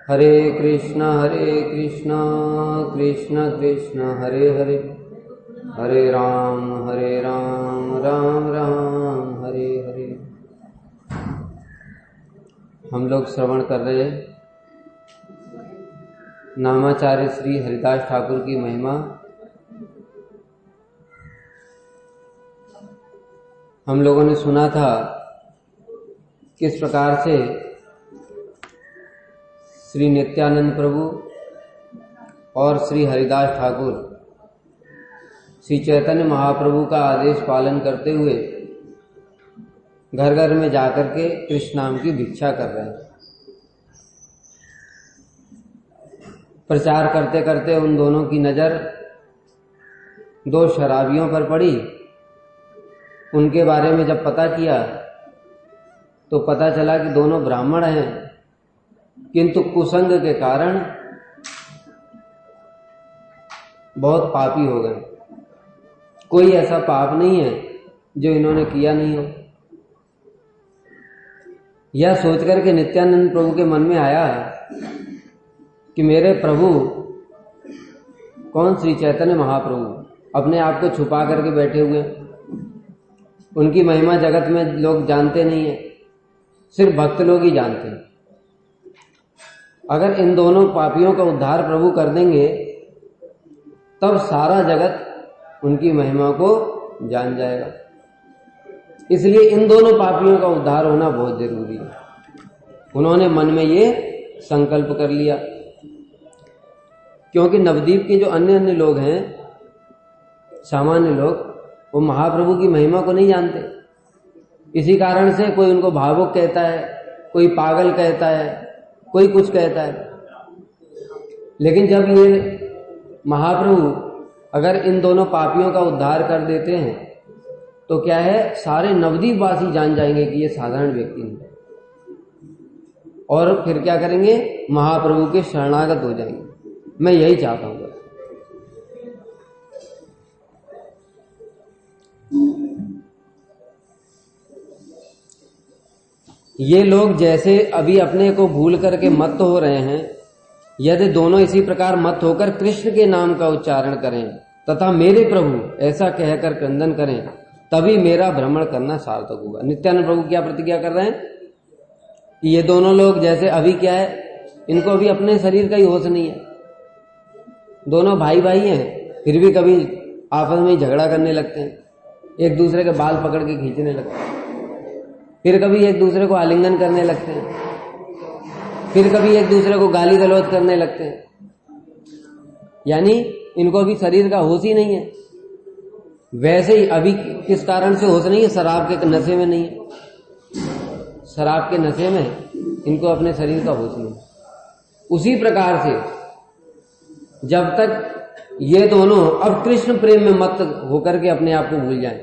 हरे कृष्णा कृष्ण कृष्ण हरे हरे, हरे राम राम राम हरे हरे। हम लोग श्रवण कर रहे हैं नामाचार्य श्री हरिदास ठाकुर की महिमा। हम लोगों ने सुना था किस प्रकार से श्री नित्यानंद प्रभु और श्री हरिदास ठाकुर श्री चैतन्य महाप्रभु का आदेश पालन करते हुए घर घर में जाकर के कृष्ण नाम की भिक्षा कर रहे हैं। प्रचार करते करते उन दोनों की नजर दो शराबियों पर पड़ी। उनके बारे में जब पता किया तो पता चला कि दोनों ब्राह्मण हैं, किंतु कुसंग के कारण बहुत पापी हो गए। कोई ऐसा पाप नहीं है जो इन्होंने किया नहीं हो। यह सोचकर के नित्यानंद प्रभु के मन में आया कि मेरे प्रभु कौन, श्री चैतन्य महाप्रभु अपने आप को छुपा करके बैठे हुए। उनकी महिमा जगत में लोग जानते नहीं है, सिर्फ भक्त लोग ही जानते हैं। अगर इन दोनों पापियों का उद्धार प्रभु कर देंगे तब सारा जगत उनकी महिमा को जान जाएगा। इसलिए इन दोनों पापियों का उद्धार होना बहुत जरूरी है। उन्होंने मन में ये संकल्प कर लिया, क्योंकि नवद्वीप के जो अन्य अन्य लोग हैं, सामान्य लोग, वो महाप्रभु की महिमा को नहीं जानते। इसी कारण से कोई उनको भावुक कहता है, कोई पागल कहता है, कोई कुछ कहता है। लेकिन जब ये महाप्रभु अगर इन दोनों पापियों का उद्धार कर देते हैं तो क्या है, सारे नवद्वीप वासी जान जाएंगे कि ये साधारण व्यक्ति नहीं। और फिर क्या करेंगे, महाप्रभु के शरणागत हो जाएंगे। मैं यही चाहता हूं। ये लोग जैसे अभी अपने को भूल करके मत्त हो रहे हैं, यदि दोनों इसी प्रकार मत होकर कृष्ण के नाम का उच्चारण करें तथा मेरे प्रभु ऐसा कहकर क्रंदन करें, तभी मेरा भ्रमण करना सार्थक होगा। नित्यानंद प्रभु क्या प्रतिज्ञा कर रहे हैं कि ये दोनों लोग जैसे अभी क्या है, इनको अभी अपने शरीर का ही होश नहीं है। दोनों भाई भाई हैं, फिर भी कभी आपस में झगड़ा करने लगते हैं, एक दूसरे के बाल पकड़ के खींचने लगते हैं, फिर कभी एक दूसरे को आलिंगन करने लगते हैं, फिर कभी एक दूसरे को गाली गलौज करने लगते हैं। यानी इनको अभी शरीर का होश ही नहीं है। वैसे ही अभी किस कारण से होश नहीं है, शराब के नशे में नहीं है। शराब के नशे में इनको अपने शरीर का होश नहीं है। उसी प्रकार से जब तक ये दोनों अब कृष्ण प्रेम में मत होकर के अपने आप को भूल जाएं,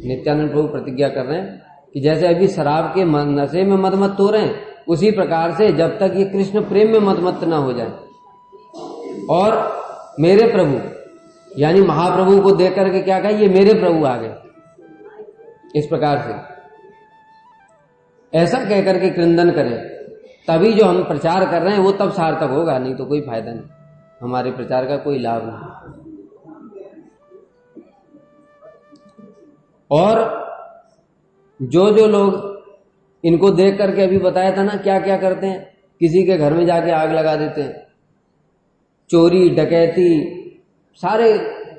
नित्यानंद प्रभु प्रतिज्ञा कर रहे हैं कि जैसे अभी शराब के नशे में मदमत्त हो रहे हैं, उसी प्रकार से जब तक ये कृष्ण प्रेम में मदमत्त ना हो जाए और मेरे प्रभु यानी महाप्रभु को देख करके क्या कहा, ये मेरे प्रभु आ गए, इस प्रकार से ऐसा कहकर के क्रंदन करें, तभी जो हम प्रचार कर रहे हैं वो तब सार्थक होगा, नहीं तो कोई फायदा नहीं, हमारे प्रचार का कोई लाभ नहीं। और जो लोग इनको देख करके अभी बताया था ना क्या क्या करते हैं, किसी के घर में जाके आग लगा देते हैं, चोरी डकैती सारे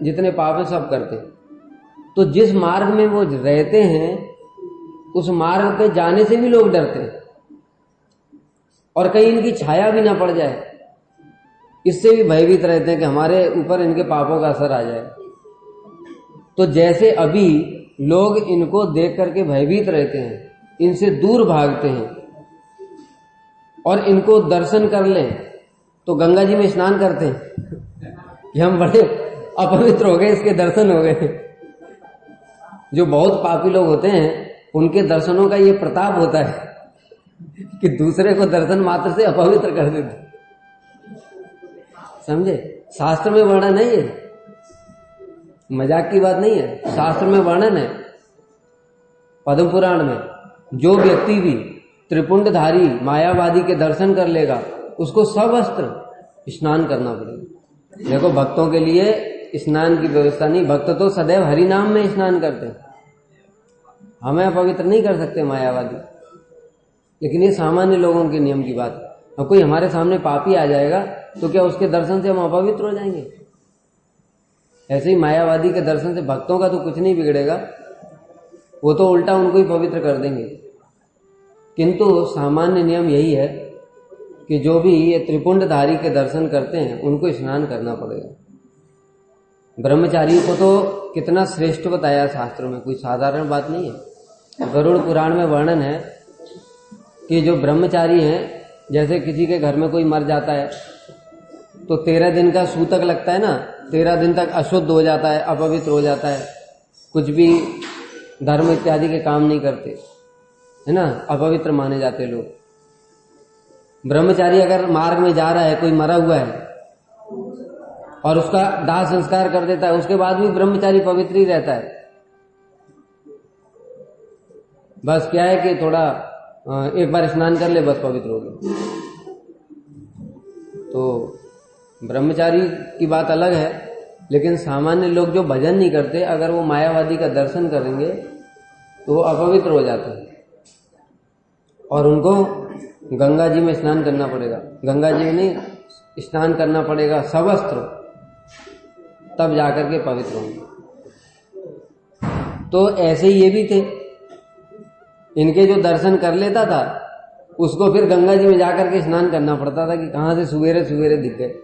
जितने पाप हैं सब करते हैं। तो जिस मार्ग में वो रहते हैं उस मार्ग पे जाने से भी लोग डरते हैं, और कहीं इनकी छाया भी ना पड़ जाए इससे भी भयभीत रहते हैं कि हमारे ऊपर इनके पापों का असर आ जाए। तो जैसे अभी लोग इनको देख करके भयभीत रहते हैं, इनसे दूर भागते हैं, और इनको दर्शन कर लें तो गंगा जी में स्नान करते हैं कि हम बड़े अपवित्र हो गए, इसके दर्शन हो गए। जो बहुत पापी लोग होते हैं उनके दर्शनों का ये प्रताप होता है कि दूसरे को दर्शन मात्र से अपवित्र कर देते। समझे, शास्त्र में वर्णन है, ये मजाक की बात नहीं है, शास्त्र में वर्णन है। पद्म पुराण में जो व्यक्ति भी त्रिपुंडधारी मायावादी के दर्शन कर लेगा उसको सवस्त्र स्नान करना पड़ेगा। देखो भक्तों के लिए स्नान की व्यवस्था नहीं, भक्त तो सदैव हरि नाम में स्नान करते हैं, हमें अपवित्र नहीं कर सकते मायावादी, लेकिन ये सामान्य लोगों के नियम की बात है। अब कोई हमारे सामने पापी आ जाएगा तो क्या उसके दर्शन से हम अपवित्र हो जाएंगे? ऐसे ही मायावादी के दर्शन से भक्तों का तो कुछ नहीं बिगड़ेगा, वो तो उल्टा उनको ही पवित्र कर देंगे। किंतु सामान्य नियम यही है कि जो भी ये त्रिपुंडधारी के दर्शन करते हैं उनको स्नान करना पड़ेगा। ब्रह्मचारियों को तो कितना श्रेष्ठ बताया शास्त्रों में, कोई साधारण बात नहीं है। गरुड़ पुराण में वर्णन है कि जो ब्रह्मचारी हैं, जैसे किसी के घर में कोई मर जाता है तो 13 दिन का सूतक लगता है ना, 13 दिन तक अशुद्ध हो जाता है, अपवित्र हो जाता है, कुछ भी धर्म इत्यादि के काम नहीं करते, है ना, अपवित्र माने जाते लोग। ब्रह्मचारी अगर मार्ग में जा रहा है, कोई मरा हुआ है और उसका दाह संस्कार कर देता है, उसके बाद भी ब्रह्मचारी पवित्र ही रहता है। बस क्या है कि थोड़ा एक बार स्नान कर ले, बस पवित्र हो गया। तो ब्रह्मचारी की बात अलग है, लेकिन सामान्य लोग जो भजन नहीं करते, अगर वो मायावादी का दर्शन करेंगे तो वो अपवित्र हो जाते हैं और उनको गंगा जी में स्नान करना पड़ेगा। गंगा जी में नहीं, स्नान करना पड़ेगा सवस्त्र, तब जाकर के पवित्र होंगे। तो ऐसे ही ये भी थे, इनके जो दर्शन कर लेता था उसको फिर गंगा जी में जाकर के स्नान करना पड़ता था कि कहां से सवेरे सवेरे दिख गए।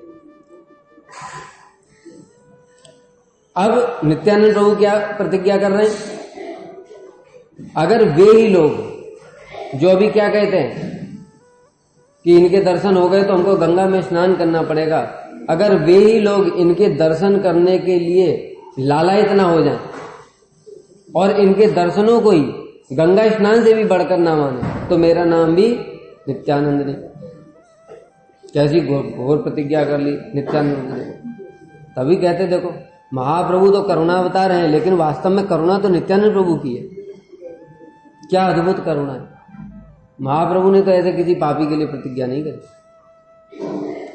अब नित्यानंद प्रभु क्या प्रतिज्ञा कर रहे हैं? अगर वे ही लोग जो अभी क्या कहते हैं कि इनके दर्शन हो गए तो हमको गंगा में स्नान करना पड़ेगा, अगर वे ही लोग इनके दर्शन करने के लिए लालायित ना हो जाएं और इनके दर्शनों को ही गंगा स्नान से भी बढ़कर ना माने, तो मेरा नाम भी नित्यानंद नहीं। कैसी घोर प्रतिज्ञा कर ली नित्यानंद ने। तभी कहते देखो, महाप्रभु तो करुणा अवतार हैं, लेकिन वास्तव में करुणा तो नित्यानंद प्रभु की है। क्या अद्भुत करुणा है! महाप्रभु ने तो ऐसे किसी पापी के लिए प्रतिज्ञा नहीं करी।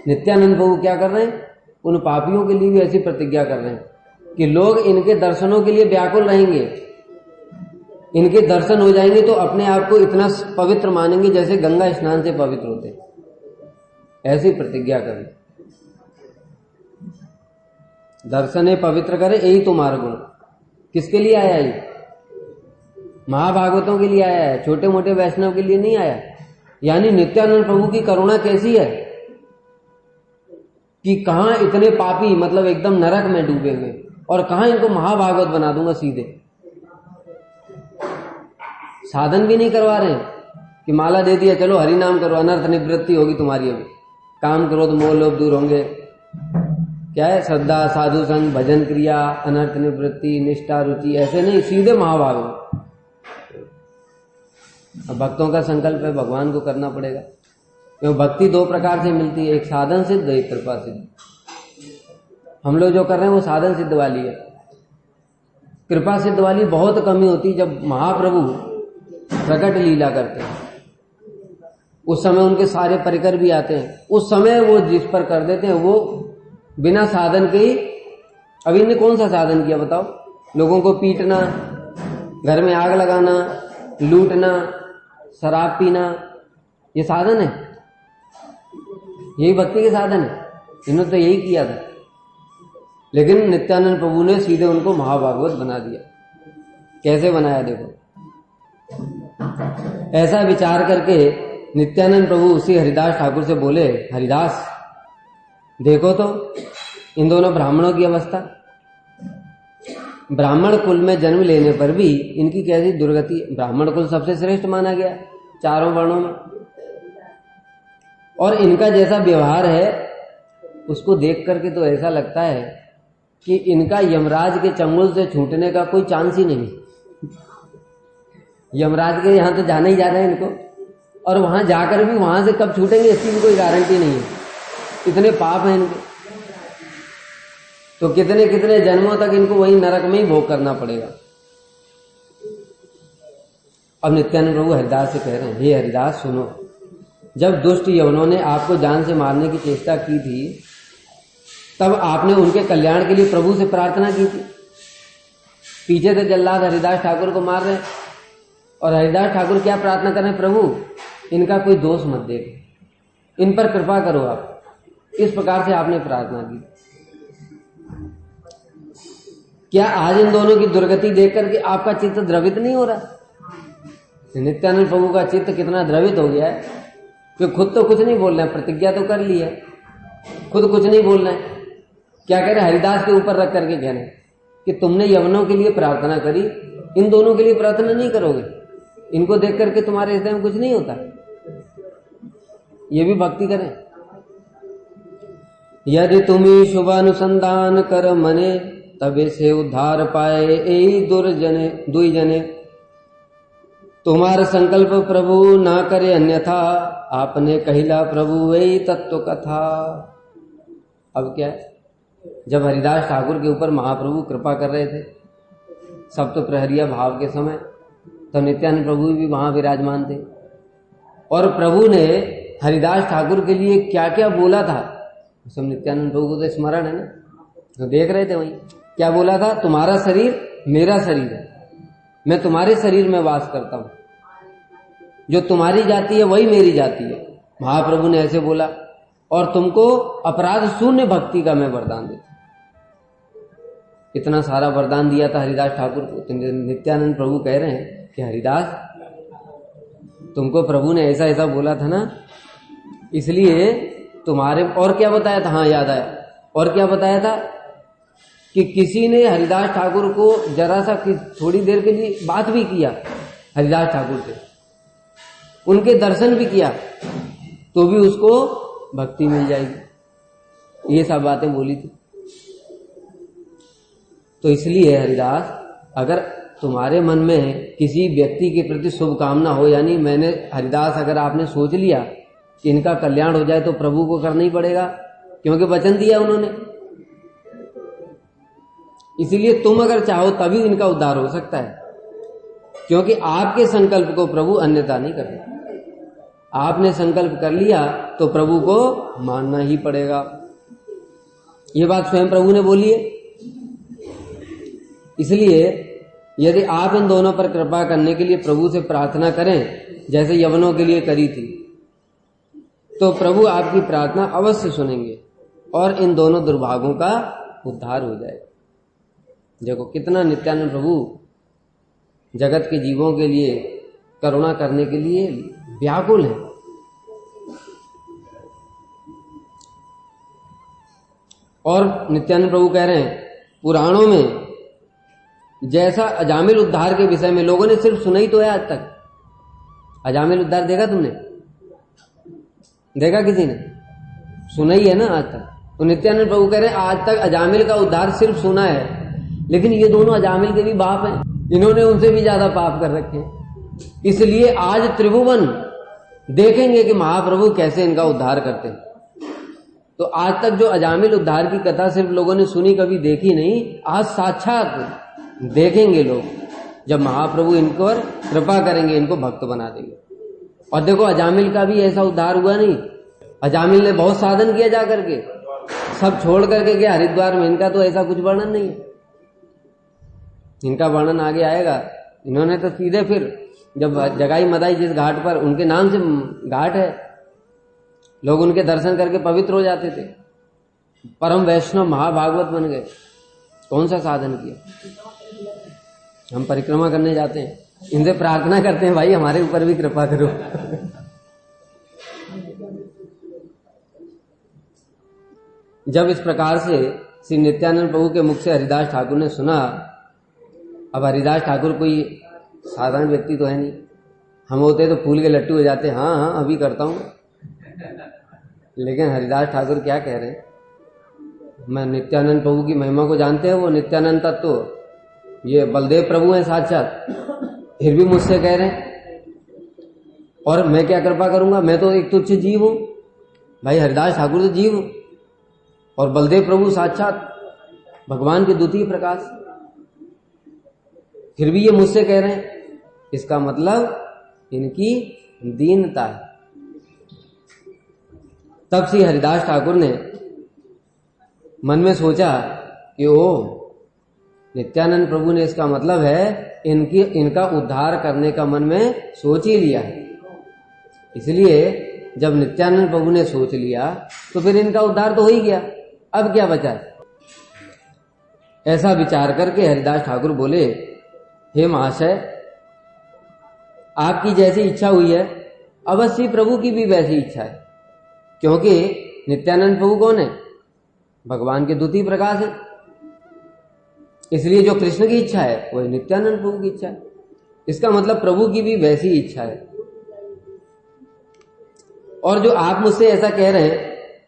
नित्यानंद प्रभु क्या कर रहे हैं? उन पापियों के लिए भी ऐसी प्रतिज्ञा कर रहे हैं कि लोग इनके दर्शनों के लिए व्याकुल रहेंगे, इनके दर्शन हो जाएंगे तो अपने आप को इतना पवित्र मानेंगे जैसे गंगा स्नान से पवित्र होते हैं। ऐसी प्रतिज्ञा करें, दर्शने पवित्र करे, यही तो मार्ग गुण। किसके लिए आया ये? महाभागवतों के लिए आया है, छोटे मोटे वैष्णव के लिए नहीं आया। यानी नित्यानंद प्रभु की करुणा कैसी है कि कहां इतने पापी, मतलब एकदम नरक में डूबे हुए, और कहां इनको महाभागवत बना दूंगा सीधे। साधन भी नहीं करवा रहे कि माला दे दिया, चलो हरि नाम करो, अनर्थ निवृत्ति होगी तुम्हारी, अभी काम करो तो मोह लोभ दूर होंगे। क्या है? श्रद्धा, साधु संग, भजन क्रिया, अनर्थ निवृत्ति, निष्ठा, रुचि, ऐसे नहीं, सीधे महाभागवत। अब भक्तों का संकल्प है, भगवान को करना पड़ेगा, क्योंकि भक्ति दो प्रकार से मिलती है, एक साधन सिद्ध, एक कृपा सिद्ध। हम लोग जो कर रहे हैं वो साधन सिद्ध वाली है। कृपा सिद्ध वाली बहुत कमी होती है। जब महाप्रभु प्रकट लीला करते हैं उस समय उनके सारे परिकर भी आते हैं, उस समय वो जिस पर कर देते हैं वो बिना साधन के ही। अभी इन्हें कौन सा साधन किया बताओ? लोगों को पीटना, घर में आग लगाना, लूटना, शराब पीना, ये साधन है? यही भक्ति के साधन है? इन्होंने तो यही किया था, लेकिन नित्यानंद प्रभु ने सीधे उनको महाभागवत बना दिया। कैसे बनाया देखो। ऐसा विचार करके नित्यानंद प्रभु उसी हरिदास ठाकुर से बोले, हरिदास देखो तो इन दोनों ब्राह्मणों की अवस्था। ब्राह्मण कुल में जन्म लेने पर भी इनकी कैसी दुर्गति। ब्राह्मण कुल सबसे श्रेष्ठ माना गया चारों वर्णों में, और इनका जैसा व्यवहार है उसको देख करके तो ऐसा लगता है कि इनका यमराज के चंगुल से छूटने का कोई चांस ही नहीं। यमराज के यहां तो जाना ही जाना है इनको, और वहां जाकर भी वहां से कब छूटेंगे इसकी भी कोई गारंटी नहीं है। इतने पाप हैं इनके, तो कितने कितने जन्मों तक इनको वही नरक में ही भोग करना पड़ेगा। अब नित्यानंद प्रभु हरिदास से कह रहे हैं, हे हरिदास सुनो, जब दुष्ट यवनों ने आपको जान से मारने की चेष्टा की थी तब आपने उनके कल्याण के लिए प्रभु से प्रार्थना की थी। पीछे से जल्लाद हरिदास ठाकुर को मार रहे और हरिदास ठाकुर क्या प्रार्थना कर रहे हैं, प्रभु इनका कोई दोष मत देखो, इन पर कृपा करो आप। इस प्रकार से आपने प्रार्थना की। क्या आज इन दोनों की दुर्गति देख करके आपका चित्त द्रवित नहीं हो रहा? नित्यानंद प्रभु का चित्त कितना द्रवित हो गया है कि खुद तो कुछ नहीं बोल रहे हैं, प्रतिज्ञा तो कर ली है, खुद कुछ नहीं बोल रहे हैं। क्या कह रहे हैं, हरिदास के ऊपर रख करके कह रहे हैं कि तुमने यवनों के लिए प्रार्थना करी, इन दोनों के लिए प्रार्थना नहीं करोगे? इनको देख करके तुम्हारे हृदय में कुछ नहीं होता? ये भी भक्ति करें। यदि तुम्हें शुभ अनुसंधान कर मने, तबे से उद्धार पाए यही दुई जने। तुम्हारा संकल्प प्रभु ना करे अन्यथा, आपने कहिला प्रभु वही तत्व कथा। अब क्या है, जब हरिदास ठाकुर के ऊपर महाप्रभु कृपा कर रहे थे सप्त प्रहरिया भाव के समय, तो नित्यानंद प्रभु भी वहां विराजमान थे और प्रभु ने हरिदास ठाकुर के लिए क्या क्या बोला था सब नित्यानंद प्रभु को तो स्मरण है ना, तो देख रहे थे वहीं क्या बोला था, तुम्हारा शरीर मेरा शरीर है, मैं तुम्हारे शरीर में वास करता हूं, जो तुम्हारी जाति है वही मेरी जाति है। महाप्रभु ने ऐसे बोला और तुमको अपराध शून्य भक्ति का मैं वरदान देता। इतना सारा वरदान दिया था हरिदास ठाकुर को। नित्यानंद प्रभु कह रहे हैं कि हरिदास तुमको प्रभु ने ऐसा ऐसा बोला था ना, इसलिए तुम्हारे, और क्या बताया था, हाँ याद आया, और क्या बताया था कि किसी ने हरिदास ठाकुर को जरा सा थोड़ी देर के लिए बात भी किया हरिदास ठाकुर से, उनके दर्शन भी किया, तो भी उसको भक्ति मिल जाएगी। ये सब बातें बोली थी। तो इसलिए हरिदास, अगर तुम्हारे मन में किसी व्यक्ति के प्रति शुभकामना हो, यानी मैंने हरिदास अगर आपने सोच लिया कि इनका कल्याण हो जाए, तो प्रभु को करना ही पड़ेगा, क्योंकि वचन दिया उन्होंने। इसीलिए तुम अगर चाहो तभी इनका उद्धार हो सकता है, क्योंकि आपके संकल्प को प्रभु अन्यथा नहीं करते। आपने संकल्प कर लिया तो प्रभु को मानना ही पड़ेगा। ये बात स्वयं प्रभु ने बोली है। इसलिए यदि आप इन दोनों पर कृपा करने के लिए प्रभु से प्रार्थना करें, जैसे यवनों के लिए करी थी, तो प्रभु आपकी प्रार्थना अवश्य सुनेंगे और इन दोनों दुर्भागों का उद्धार हो जाएगा। देखो कितना नित्यानंद प्रभु जगत के जीवों के लिए करुणा करने के लिए व्याकुल है। और नित्यानंद प्रभु कह रहे हैं, पुराणों में जैसा अजामिल उद्धार के विषय में लोगों ने सिर्फ सुना ही तो है आज तक। अजामिल उद्धार देखा तुमने? देखा किसी ने? सुना ही है ना आज तक। तो नित्यानंद प्रभु कह रहे हैं आज तक अजामिल का उद्धार सिर्फ सुना है, लेकिन ये दोनों अजामिल के भी बाप हैं, इन्होंने उनसे भी ज्यादा पाप कर रखे हैं। इसलिए आज त्रिभुवन देखेंगे कि महाप्रभु कैसे इनका उद्धार करते हैं। तो आज तक जो अजामिल उद्धार की कथा सिर्फ लोगों ने सुनी, कभी देखी नहीं, आज साक्षात देखेंगे लोग, जब महाप्रभु इन पर कृपा करेंगे, इनको भक्त बना देंगे। और देखो अजामिल का भी ऐसा उद्धार हुआ नहीं। अजामिल ने बहुत साधन किया जा करके, सब छोड़ करके गया हरिद्वार में। इनका तो ऐसा कुछ वर्णन नहीं है, इनका वर्णन आगे आएगा। इन्होंने तो सीधे फिर जब जगाई मदाई जिस घाट पर, उनके नाम से घाट है, लोग उनके दर्शन करके पवित्र हो जाते थे, परम वैष्णव महाभागवत बन गए। कौन सा साधन किया? हम परिक्रमा करने जाते हैं, इनसे प्रार्थना करते हैं, भाई हमारे ऊपर भी कृपा करो। जब इस प्रकार से श्री नित्यानंद प्रभु के मुख से हरिदास ठाकुर ने सुना, अब हरिदास ठाकुर कोई साधारण व्यक्ति तो है नहीं, हम होते तो फूल के लट्टू हो जाते, हाँ हाँ अभी करता हूं। लेकिन हरिदास ठाकुर क्या कह रहे हैं, मैं नित्यानंद प्रभु की महिमा को जानते हैं, वो नित्यानंद तत्व ये बलदेव प्रभु हैं साक्षात, फिर भी मुझसे कह रहे हैं, और मैं क्या कृपा करूंगा, मैं तो एक तुच्छ जीव हूं। भाई हरिदास ठाकुर तो जीव और बलदेव प्रभु साक्षात भगवान के द्वितीय प्रकाश, फिर भी ये मुझसे कह रहे हैं इसका मतलब इनकी दीनता है। तब श्री हरिदास ठाकुर ने मन में सोचा कि ओ नित्यानंद प्रभु ने इसका मतलब है इनका उद्धार करने का मन में सोच ही लिया है। इसलिए जब नित्यानंद प्रभु ने सोच लिया तो फिर इनका उद्धार तो हो ही गया, अब क्या बचा है। ऐसा विचार करके हरिदास ठाकुर बोले, हे महाशय, आपकी जैसी इच्छा हुई है अवश्य प्रभु की भी वैसी इच्छा है, क्योंकि नित्यानंद प्रभु कौन है? भगवान के द्वितीय प्रकाश है। इसलिए जो कृष्ण की इच्छा है वही नित्यानंद प्रभु की इच्छा है। इसका मतलब प्रभु की भी वैसी इच्छा है। और जो आप मुझसे ऐसा कह रहे हैं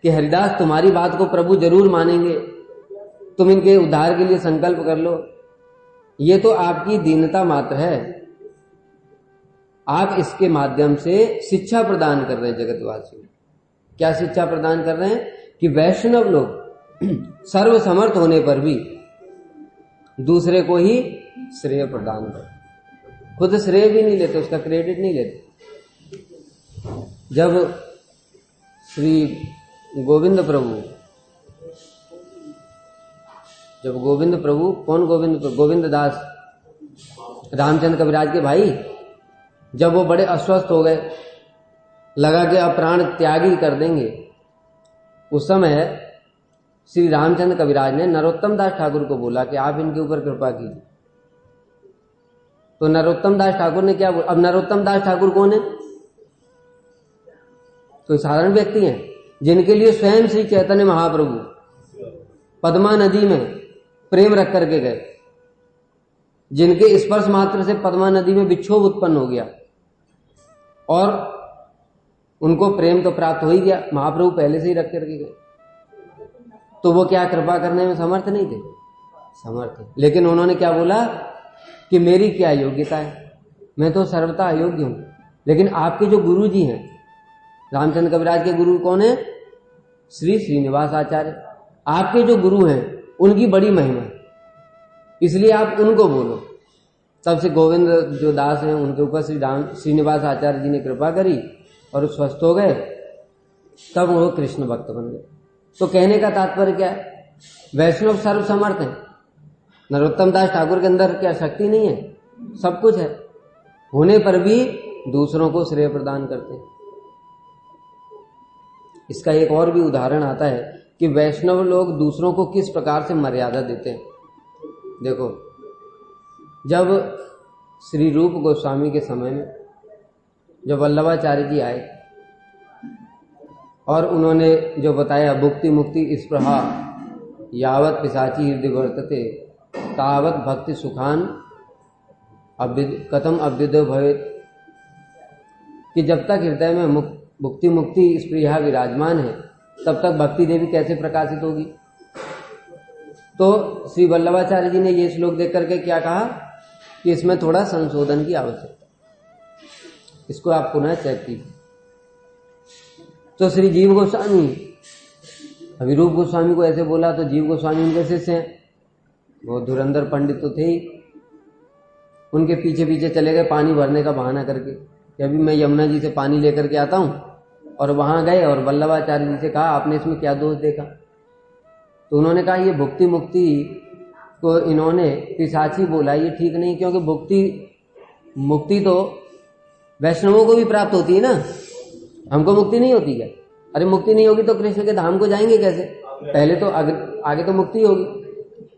कि हरिदास तुम्हारी बात को प्रभु जरूर मानेंगे, तुम इनके उद्धार के लिए संकल्प कर लो, ये तो आपकी दीनता मात्र है। आप इसके माध्यम से शिक्षा प्रदान कर रहे हैं जगतवासियों। क्या शिक्षा प्रदान कर रहे हैं? कि वैष्णव लोग सर्वसमर्थ होने पर भी दूसरे को ही श्रेय प्रदान कर, खुद श्रेय भी नहीं लेते, उसका क्रेडिट नहीं लेते। जब श्री गोविंद प्रभु कौन गोविंद दास रामचंद्र कविराज के भाई, जब वो बड़े अस्वस्थ हो गए, लगा कि अब प्राण त्याग ही कर देंगे, उस समय श्री रामचंद्र कविराज ने नरोत्तम दास ठाकुर को बोला कि आप इनके ऊपर कृपा कीजिए। तो नरोत्तम दास ठाकुर ने क्या बोला? अब नरोत्तम दास ठाकुर कौन है? तो साधारण व्यक्ति हैं जिनके लिए स्वयं श्री चैतन्य महाप्रभु पद्मा नदी में प्रेम रख करके गए, जिनके स्पर्श मात्र से पद्मा नदी में विक्षोभ उत्पन्न हो गया और उनको प्रेम तो प्राप्त हो ही गया, महाप्रभु पहले से ही रख करके गए। तो वो क्या कृपा करने में समर्थ नहीं थे? समर्थ थे। लेकिन उन्होंने क्या बोला कि मेरी क्या योग्यता है, मैं तो सर्वथा अयोग्य हूं। लेकिन आपके जो गुरु जी हैं, रामचंद्र कविराज के गुरु कौन है? श्री श्रीनिवास आचार्य। आपके जो गुरु हैं उनकी बड़ी महिमा है, इसलिए आप उनको बोलो। तब से गोविंद जो दास हैं उनके ऊपर श्रीनिवास आचार्य जी ने कृपा करी और स्वस्थ हो गए, तब वो कृष्ण भक्त बन गए। तो कहने का तात्पर्य क्या है? वैष्णव सर्वसमर्थ है। नरोत्तम दास ठाकुर के अंदर क्या शक्ति नहीं है? सब कुछ है, होने पर भी दूसरों को श्रेय प्रदान करते हैं। इसका एक और भी उदाहरण आता है कि वैष्णव लोग दूसरों को किस प्रकार से मर्यादा देते हैं। देखो, जब श्री रूप गोस्वामी के समय में जब वल्लभाचार्य जी आए और उन्होंने जो बताया भुक्ति मुक्ति स्पृहा यावत पिशाची हृदय वर्तते तावत भक्ति सुखान कथम अभ्युदय भवेत्, कि जब तक हृदय में भुक्ति मुक्ति स्पृहा विराजमान है तब तक भक्ति देवी कैसे प्रकाशित होगी। तो श्री वल्लभाचार्य जी ने ये श्लोक देख करके क्या कहा कि इसमें थोड़ा संशोधन की आवश्यकता, इसको आप पुनः चेक कीजिए। तो श्री जीव गोस्वामी, अभी रूप गोस्वामी को ऐसे बोला तो जीव गोस्वामी उनके शिष्य हैं, वो धुरंधर पंडित तो थे ही, उनके पीछे पीछे चले गए पानी भरने का बहाना करके कि अभी मैं यमुना जी से पानी लेकर के आता हूं। और वहां गए और वल्लभाचार्य जी से कहा आपने इसमें क्या दोष देखा? तो उन्होंने कहा ये भुक्ति मुक्ति को इन्होंने पिशाची बोला, ये ठीक नहीं, क्योंकि भुक्ति मुक्ति तो वैष्णवों को भी प्राप्त होती है ना, हमको मुक्ति नहीं होती क्या? अरे मुक्ति नहीं होगी तो कृष्ण के धाम को जाएंगे कैसे? पहले तो आगे तो मुक्ति होगी,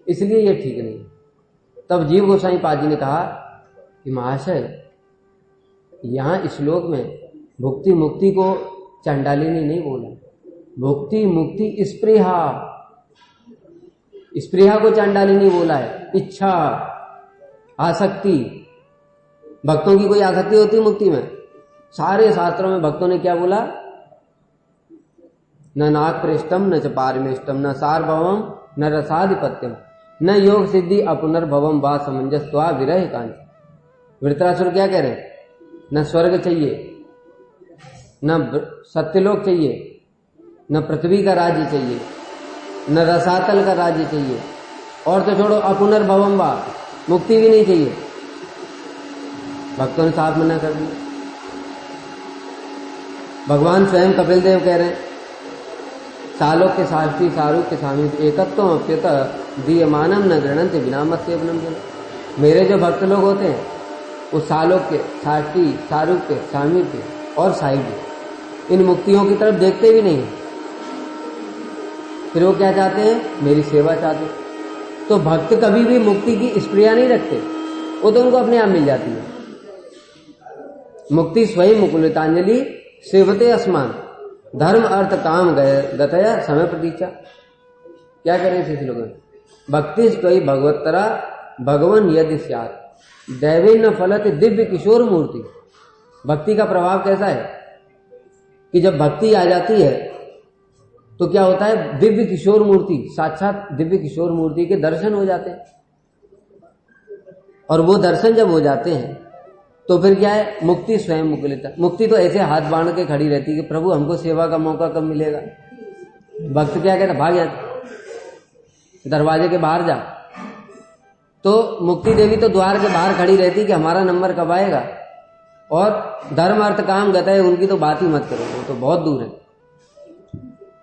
इसलिए ये ठीक नहीं। तब जीव गोस्वामी पाद जी ने कहा कि महाशय, यहां इस श्लोक में भुक्ति मुक्ति को चंडालिनी नहीं बोला, भुक्ति मुक्ति स्पृहा को चांडालिनी बोला है। इच्छा, आसक्ति, भक्तों की कोई आसक्ति होती है मुक्ति में? सारे शास्त्रों में भक्तों ने क्या बोला? न नाग पृष्ठम न च पारमेष्टम न सार्वभौम न रसाधिपत्यम न योग सिद्धि अपुनर्भवम वा समंजस्वा विरह कांच। वृत्रासुर क्या कह रहे हैं? न स्वर्ग चाहिए, न सत्यलोक चाहिए, न पृथ्वी का राज्य चाहिए, न रसातल का राज्य चाहिए, और तो छोड़ो अपुनर्भवम वा, मुक्ति भी नहीं चाहिए। भक्तों ने साफ मना कर दिया। भगवान स्वयं कपिल देव कह रहे हैं, सालोक के साष्टी सारूप के स्वामी एकत्व अप्यत दीयमानम न गृणन्ति बिना मत्स्यवनम जन। मेरे जो भक्त लोग होते हैं वो सालोक के, साष्टी, सारूप के, स्वामी के और साहिब इन मुक्तियों की तरफ देखते भी नहीं। फिर वो क्या चाहते हैं? मेरी सेवा चाहते हैं। तो भक्त कभी भी मुक्ति की स्प्रिया नहीं रखते, वो तो उनको अपने आप मिल जाती है। मुक्ति स्वयं मुकुलितांजलि सेवते अस्मान धर्म अर्थ काम गतया समय प्रतीक्षा। क्या करें इस लोगों? भक्ति कोई भगवत्तरा भगवान यदि स्यात् दैवे न फलत दिव्य किशोर मूर्ति। भक्ति का प्रभाव कैसा है कि जब भक्ति आ जाती है तो क्या होता है? दिव्य किशोर मूर्ति, साक्षात दिव्य किशोर मूर्ति के दर्शन हो जाते हैं। और वो दर्शन जब हो जाते हैं तो फिर क्या है? मुक्ति स्वयं मुकुलिता। मुक्ति तो ऐसे हाथ बांध के खड़ी रहती है कि प्रभु हमको सेवा का मौका कब मिलेगा। भक्त क्या कहता? भाग जाते, दरवाजे के बाहर जा। तो मुक्ति देवी तो द्वार के बाहर खड़ी रहती कि हमारा नंबर कब आएगा। और धर्म अर्थ काम गता है, उनकी तो बात ही मत करो, वो तो बहुत दूर है।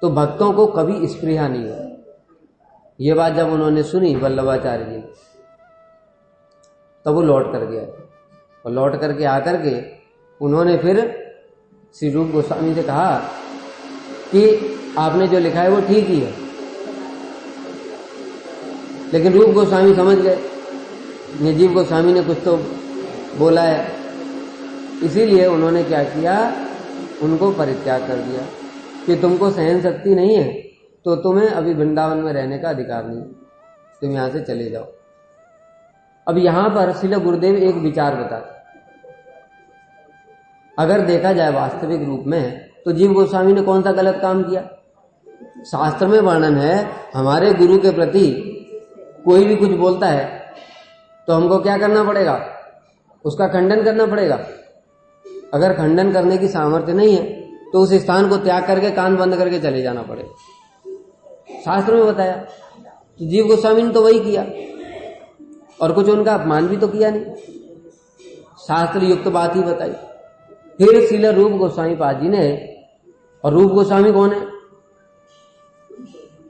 तो भक्तों को कभी स्पृहा नहीं हुआ। ये बात जब उन्होंने सुनी वल्लभाचार्य जी, तब वो लौट कर गया। और लौट करके आकर के उन्होंने फिर श्री रूप गोस्वामी से कहा कि आपने जो लिखा है वो ठीक ही है। लेकिन रूप गोस्वामी समझ गए निर्जीव गोस्वामी ने कुछ तो बोला है, इसीलिए उन्होंने क्या किया? उनको परित्याग कर दिया कि तुमको सहन शक्ति नहीं है तो तुम्हें अभी वृंदावन में रहने का अधिकार नहीं, तुम यहां से चले जाओ। अब यहां पर श्रील गुरुदेव एक विचार बताते, अगर देखा जाए वास्तविक रूप में तो जीव गोस्वामी ने कौन सा गलत काम किया? शास्त्र में वर्णन है हमारे गुरु के प्रति कोई भी कुछ बोलता है तो हमको क्या करना पड़ेगा? उसका खंडन करना पड़ेगा। अगर खंडन करने की सामर्थ्य नहीं है तो उस स्थान को त्याग करके कान बंद करके चले जाना पड़ेगा। शास्त्र में बताया। तो जीव गोस्वामी ने तो वही किया और कुछ उनका अपमान भी तो किया नहीं, शास्त्र युक्त बात ही बताई। फिर श्रील रूप गोस्वामी पाद जी ने, और रूप गोस्वामी कौन है?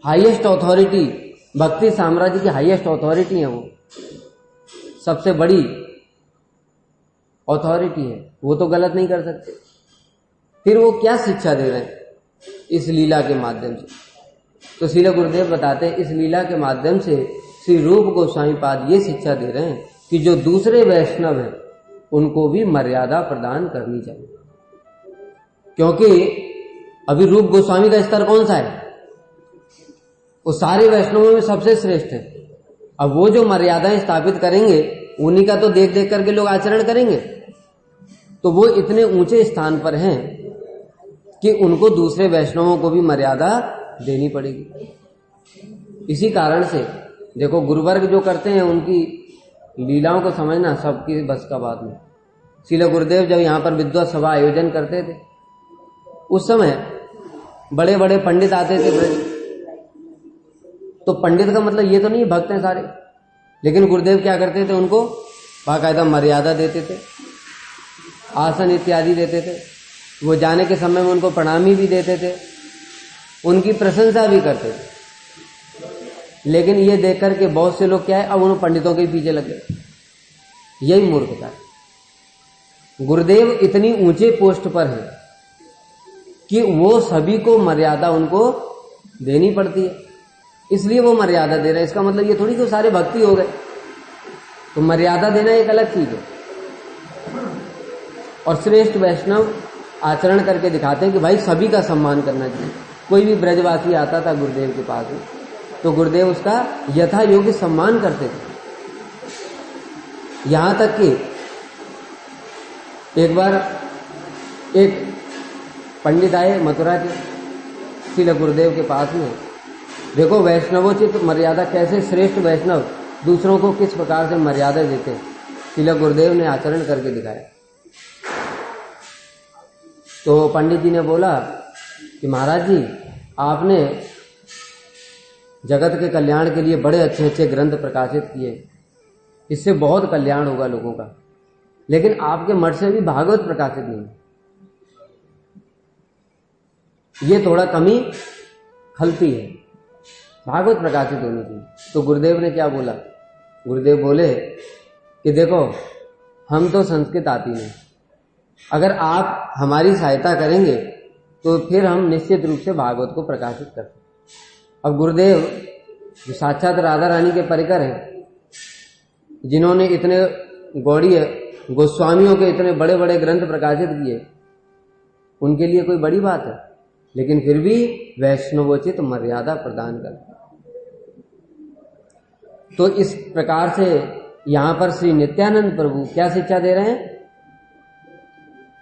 हाईएस्ट अथॉरिटी, भक्ति साम्राज्य की हाईएस्ट अथॉरिटी है। वो सबसे बड़ी अथॉरिटी है, वो तो गलत नहीं कर सकते। फिर वो क्या शिक्षा दे रहे हैं? इस लीला के माध्यम से। तो श्रील गुरुदेव बताते हैं इस लीला के माध्यम से श्री रूप गोस्वामी पाद ये शिक्षा दे रहे हैं कि जो दूसरे वैष्णव हैं उनको भी मर्यादा प्रदान करनी चाहिए। क्योंकि अभी रूप गोस्वामी का स्तर कौन सा है? वो सारे वैष्णवों में सबसे श्रेष्ठ है। अब वो जो मर्यादाएं स्थापित करेंगे उन्हीं का तो देख देख करके लोग आचरण करेंगे। तो वो इतने ऊंचे स्थान पर हैं कि उनको दूसरे वैष्णवों को भी मर्यादा देनी पड़ेगी। इसी कारण से देखो गुरुवर्ग जो करते हैं उनकी लीलाओं को समझना सबकी बस का बात नहीं। श्रील गुरुदेव जब यहाँ पर विद्वत सभा आयोजन करते थे उस समय बड़े बड़े पंडित आते थे ब्रज। तो पंडित का मतलब ये तो नहीं भक्त हैं सारे, लेकिन गुरुदेव क्या करते थे? उनको बाकायदा मर्यादा देते थे, आसन इत्यादि देते थे। वो जाने के समय में उनको प्रणामी भी देते थे, उनकी प्रशंसा भी करते थे। लेकिन ये देख करके बहुत से लोग क्या है, अब उन पंडितों के पीछे लग गए। यही मूर्खता है। गुरुदेव इतनी ऊंचे पोस्ट पर है कि वो सभी को मर्यादा उनको देनी पड़ती है, इसलिए वो मर्यादा दे रहे हैं। इसका मतलब ये थोड़ी कि सारे भक्ति हो गए। तो मर्यादा देना एक अलग चीज है। और श्रेष्ठ वैष्णव आचरण करके दिखाते हैं कि भाई सभी का सम्मान करना चाहिए। कोई भी ब्रजवासी आता था गुरुदेव के पास में तो गुरुदेव उसका यथा योग्य सम्मान करते थे। यहां तक कि एक बार एक पंडित आए मथुरा के श्रील गुरुदेव के पास में। देखो वैष्णवोचित मर्यादा, कैसे श्रेष्ठ वैष्णव दूसरों को किस प्रकार से मर्यादा देते हैं, श्रील गुरुदेव ने आचरण करके दिखाया। तो पंडित जी ने बोला कि महाराज जी आपने जगत के कल्याण के लिए बड़े अच्छे अच्छे ग्रंथ प्रकाशित किए, इससे बहुत कल्याण होगा लोगों का। लेकिन आपके मठ से भी भागवत प्रकाशित नहीं, ये थोड़ा कमी खलती है, भागवत प्रकाशित होनी चाहिए। तो गुरुदेव ने क्या बोला? गुरुदेव बोले कि देखो, हम तो संस्कृत आती नहीं, अगर आप हमारी सहायता करेंगे तो फिर हम निश्चित रूप से भागवत को प्रकाशित कर सकते। अब गुरुदेव जो साक्षात राधा रानी के परिकर हैं, जिन्होंने इतने गौड़ीय गोस्वामियों के इतने बड़े बड़े ग्रंथ प्रकाशित किए, उनके लिए कोई बड़ी बात है, लेकिन फिर भी वैष्णवोचित मर्यादा प्रदान कर। तो इस प्रकार से यहां पर श्री नित्यानंद प्रभु क्या शिक्षा दे रहे हैं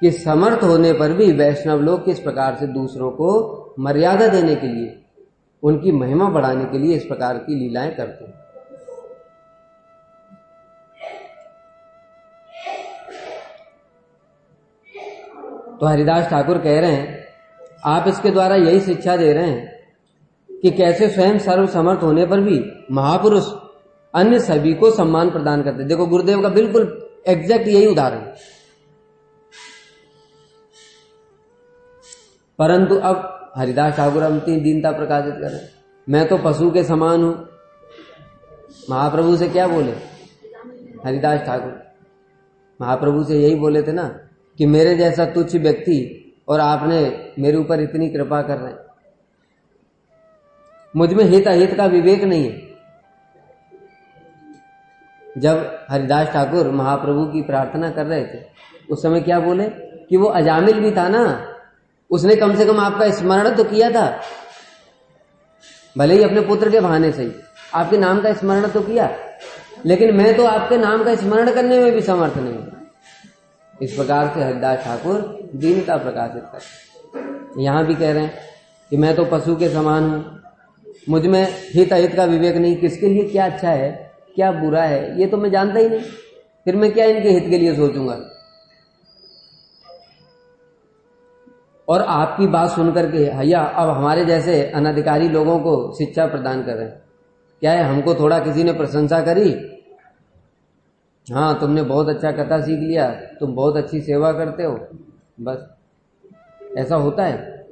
कि समर्थ होने पर भी वैष्णव लोग किस प्रकार से दूसरों को मर्यादा देने के लिए, उनकी महिमा बढ़ाने के लिए इस प्रकार की लीलाएं करते हैं। तो हरिदास ठाकुर कह रहे हैं, आप इसके द्वारा यही शिक्षा दे रहे हैं कि कैसे स्वयं सर्वसमर्थ होने पर भी महापुरुष अन्य सभी को सम्मान प्रदान करते हैं। देखो, गुरुदेव का बिल्कुल एग्जैक्ट यही उदाहरण। परंतु अब हरिदास ठाकुर अपनी दीनता प्रकाशित करें, मैं तो पशु के समान हूं। महाप्रभु से क्या बोले हरिदास ठाकुर? महाप्रभु से यही बोले थे ना कि मेरे जैसा तुच्छ व्यक्ति और आपने मेरे ऊपर इतनी कृपा कर रहे हैं, मुझ में हित अहित का विवेक नहीं है। जब हरिदास ठाकुर महाप्रभु की प्रार्थना कर रहे थे, उस समय क्या बोले कि वो अजामिल भी था ना, उसने कम से कम आपका स्मरण तो किया था, भले ही अपने पुत्र के बहाने से ही आपके नाम का स्मरण तो किया, लेकिन मैं तो आपके नाम का स्मरण करने में भी समर्थ नहीं हूं। इस प्रकार से हरिदास ठाकुर दीनता प्रकाशित कर। यहां भी कह रहे हैं कि मैं तो पशु के समान हूं, मुझ में हित अहित का विवेक नहीं, किसके लिए क्या अच्छा है क्या बुरा है ये तो मैं जानता ही नहीं, फिर मैं क्या इनके हित के लिए सोचूंगा। और आपकी बात सुनकर के भैया अब हमारे जैसे अनधिकारी लोगों को शिक्षा प्रदान कर रहे हैं। क्या है, हमको थोड़ा किसी ने प्रशंसा करी, हाँ तुमने बहुत अच्छा कथा सीख लिया, तुम बहुत अच्छी सेवा करते हो, बस ऐसा होता है।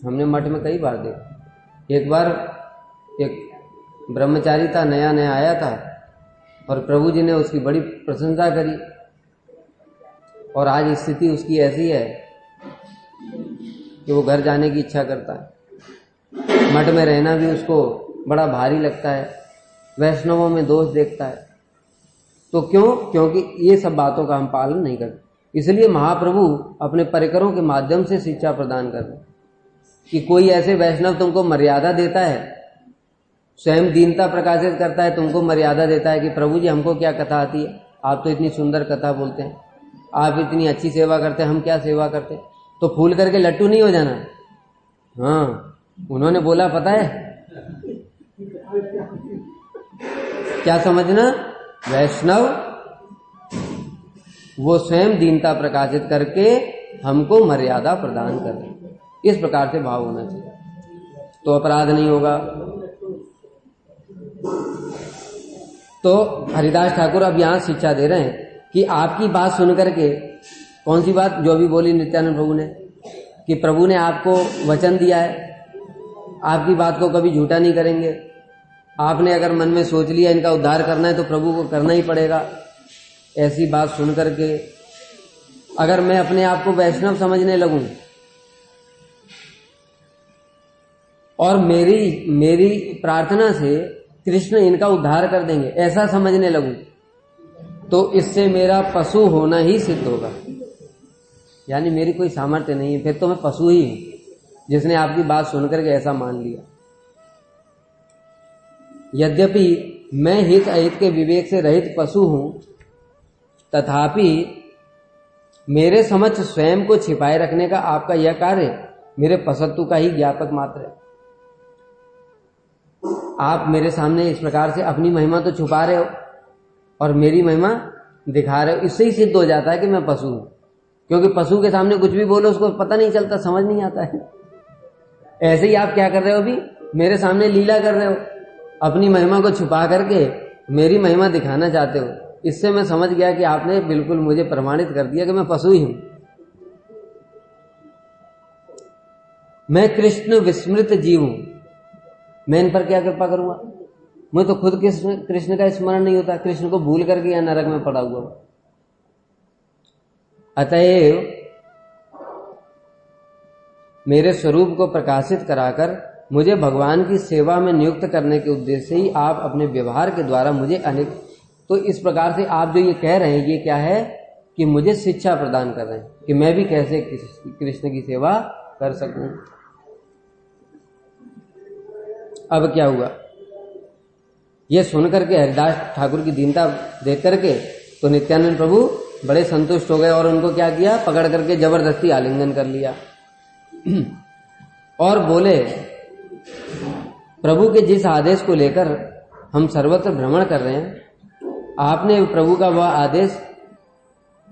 हमने मठ में कई बार देखा। एक बार एक ब्रह्मचारी था, नया नया आया था, और प्रभु जी ने उसकी बड़ी प्रशंसा करी, और आज स्थिति उसकी ऐसी है कि वो घर जाने की इच्छा करता है। मठ में रहना भी उसको बड़ा भारी लगता है, वैष्णवों में दोष देखता है। तो क्यों? क्योंकि ये सब बातों का हम पालन नहीं करते। इसलिए महाप्रभु अपने परिकरों के माध्यम से शिक्षा प्रदान कर रहे हैं कि कोई ऐसे वैष्णव तुमको मर्यादा देता है, स्वयं दीनता प्रकाशित करता है, तुमको मर्यादा देता है कि प्रभु जी हमको क्या कथा आती है, आप तो इतनी सुंदर कथा बोलते हैं, आप इतनी अच्छी सेवा करते हैं, हम क्या सेवा करते हैं, तो फूल करके लट्टू नहीं हो जाना। हाँ, उन्होंने बोला पता है क्या समझना, वैष्णव वो स्वयं दीनता प्रकाशित करके हमको मर्यादा प्रदान करे, इस प्रकार से भाव होना चाहिए, तो अपराध नहीं होगा। तो हरिदास ठाकुर अब यहां शिक्षा दे रहे हैं कि आपकी बात सुनकर के, कौन सी बात, जो भी बोली नित्यानंद प्रभु ने, कि प्रभु ने आपको वचन दिया है, आपकी बात को कभी झूठा नहीं करेंगे। आपने अगर मन में सोच लिया इनका उद्धार करना है तो प्रभु को करना ही पड़ेगा। ऐसी बात सुन करके अगर मैं अपने आप को वैष्णव समझने लगूं और मेरी प्रार्थना से कृष्ण इनका उद्धार कर देंगे ऐसा समझने लगूं, तो इससे मेरा पशु होना ही सिद्ध होगा। यानी मेरी कोई सामर्थ्य नहीं है, फिर तो मैं पशु ही हूं जिसने आपकी बात सुनकर के ऐसा मान लिया। यद्यपि मैं हित अहित के विवेक से रहित पशु हूं, तथापि मेरे समक्ष स्वयं को छिपाए रखने का आपका यह कार्य मेरे पशुत्व का ही ज्ञापक मात्र है। आप मेरे सामने इस प्रकार से अपनी महिमा तो छुपा रहे हो और मेरी महिमा दिखा रहे हो, इससे ही सिद्ध हो जाता है कि मैं पशु हूं। क्योंकि पशु के सामने कुछ भी बोलो उसको पता नहीं चलता, समझ नहीं आता है। ऐसे ही आप क्या कर रहे हो, अभी मेरे सामने लीला कर रहे हो, अपनी महिमा को छुपा करके मेरी महिमा दिखाना चाहते हो, इससे मैं समझ गया कि आपने बिल्कुल मुझे प्रमाणित कर दिया कि मैं पशु ही हूं। मैं कृष्ण विस्मृत जीव हूं, मैं इन पर क्या कृपा करूंगा? मुझे तो खुद कृष्ण का स्मरण नहीं होता, कृष्ण को भूल करके या नरक में पड़ा हुआ। अतएव मेरे स्वरूप को प्रकाशित कराकर मुझे भगवान की सेवा में नियुक्त करने के उद्देश्य से ही आप अपने व्यवहार के द्वारा मुझे अनेक, तो इस प्रकार से आप जो ये कह रहे हैं ये क्या है कि मुझे शिक्षा प्रदान कर रहे हैं कि मैं भी कैसे कृष्ण की सेवा कर सकूं। अब क्या हुआ, ये सुनकर के हरिदास ठाकुर की दीनता देख करके तो नित्यानंद प्रभु बड़े संतुष्ट हो गए और उनको क्या किया, पकड़ करके जबरदस्ती आलिंगन कर लिया और बोले, प्रभु के जिस आदेश को लेकर हम सर्वत्र भ्रमण कर रहे हैं, आपने प्रभु का वह आदेश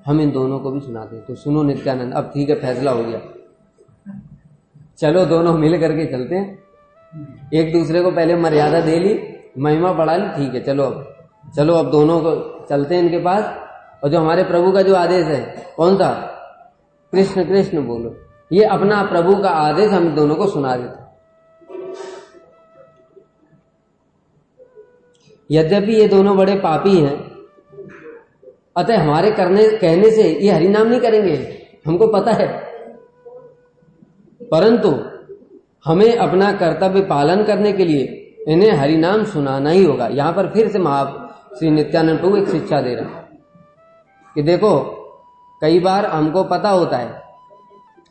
हम इन दोनों को भी सुना दें। तो सुनो नित्यानंद, अब ठीक है, फैसला हो गया, चलो दोनों मिल करके चलते हैं। एक दूसरे को पहले मर्यादा दे ली, महिमा बढ़ा ली, ठीक है चलो अब दोनों को चलते हैं इनके पास, और जो हमारे प्रभु का जो आदेश है कौन सा, कृष्ण कृष्ण बोलो, ये अपना प्रभु का आदेश हम दोनों को सुना देते। यद्यपि ये दोनों बड़े पापी हैं, अतः हमारे कहने से ये हरिनाम नहीं करेंगे, हमको पता है, परंतु हमें अपना कर्तव्य पालन करने के लिए इन्हें हरिनाम सुनाना ही होगा। यहां पर फिर से श्री नित्यानंद प्रभु एक शिक्षा दे रहे हैं कि देखो, कई बार हमको पता होता है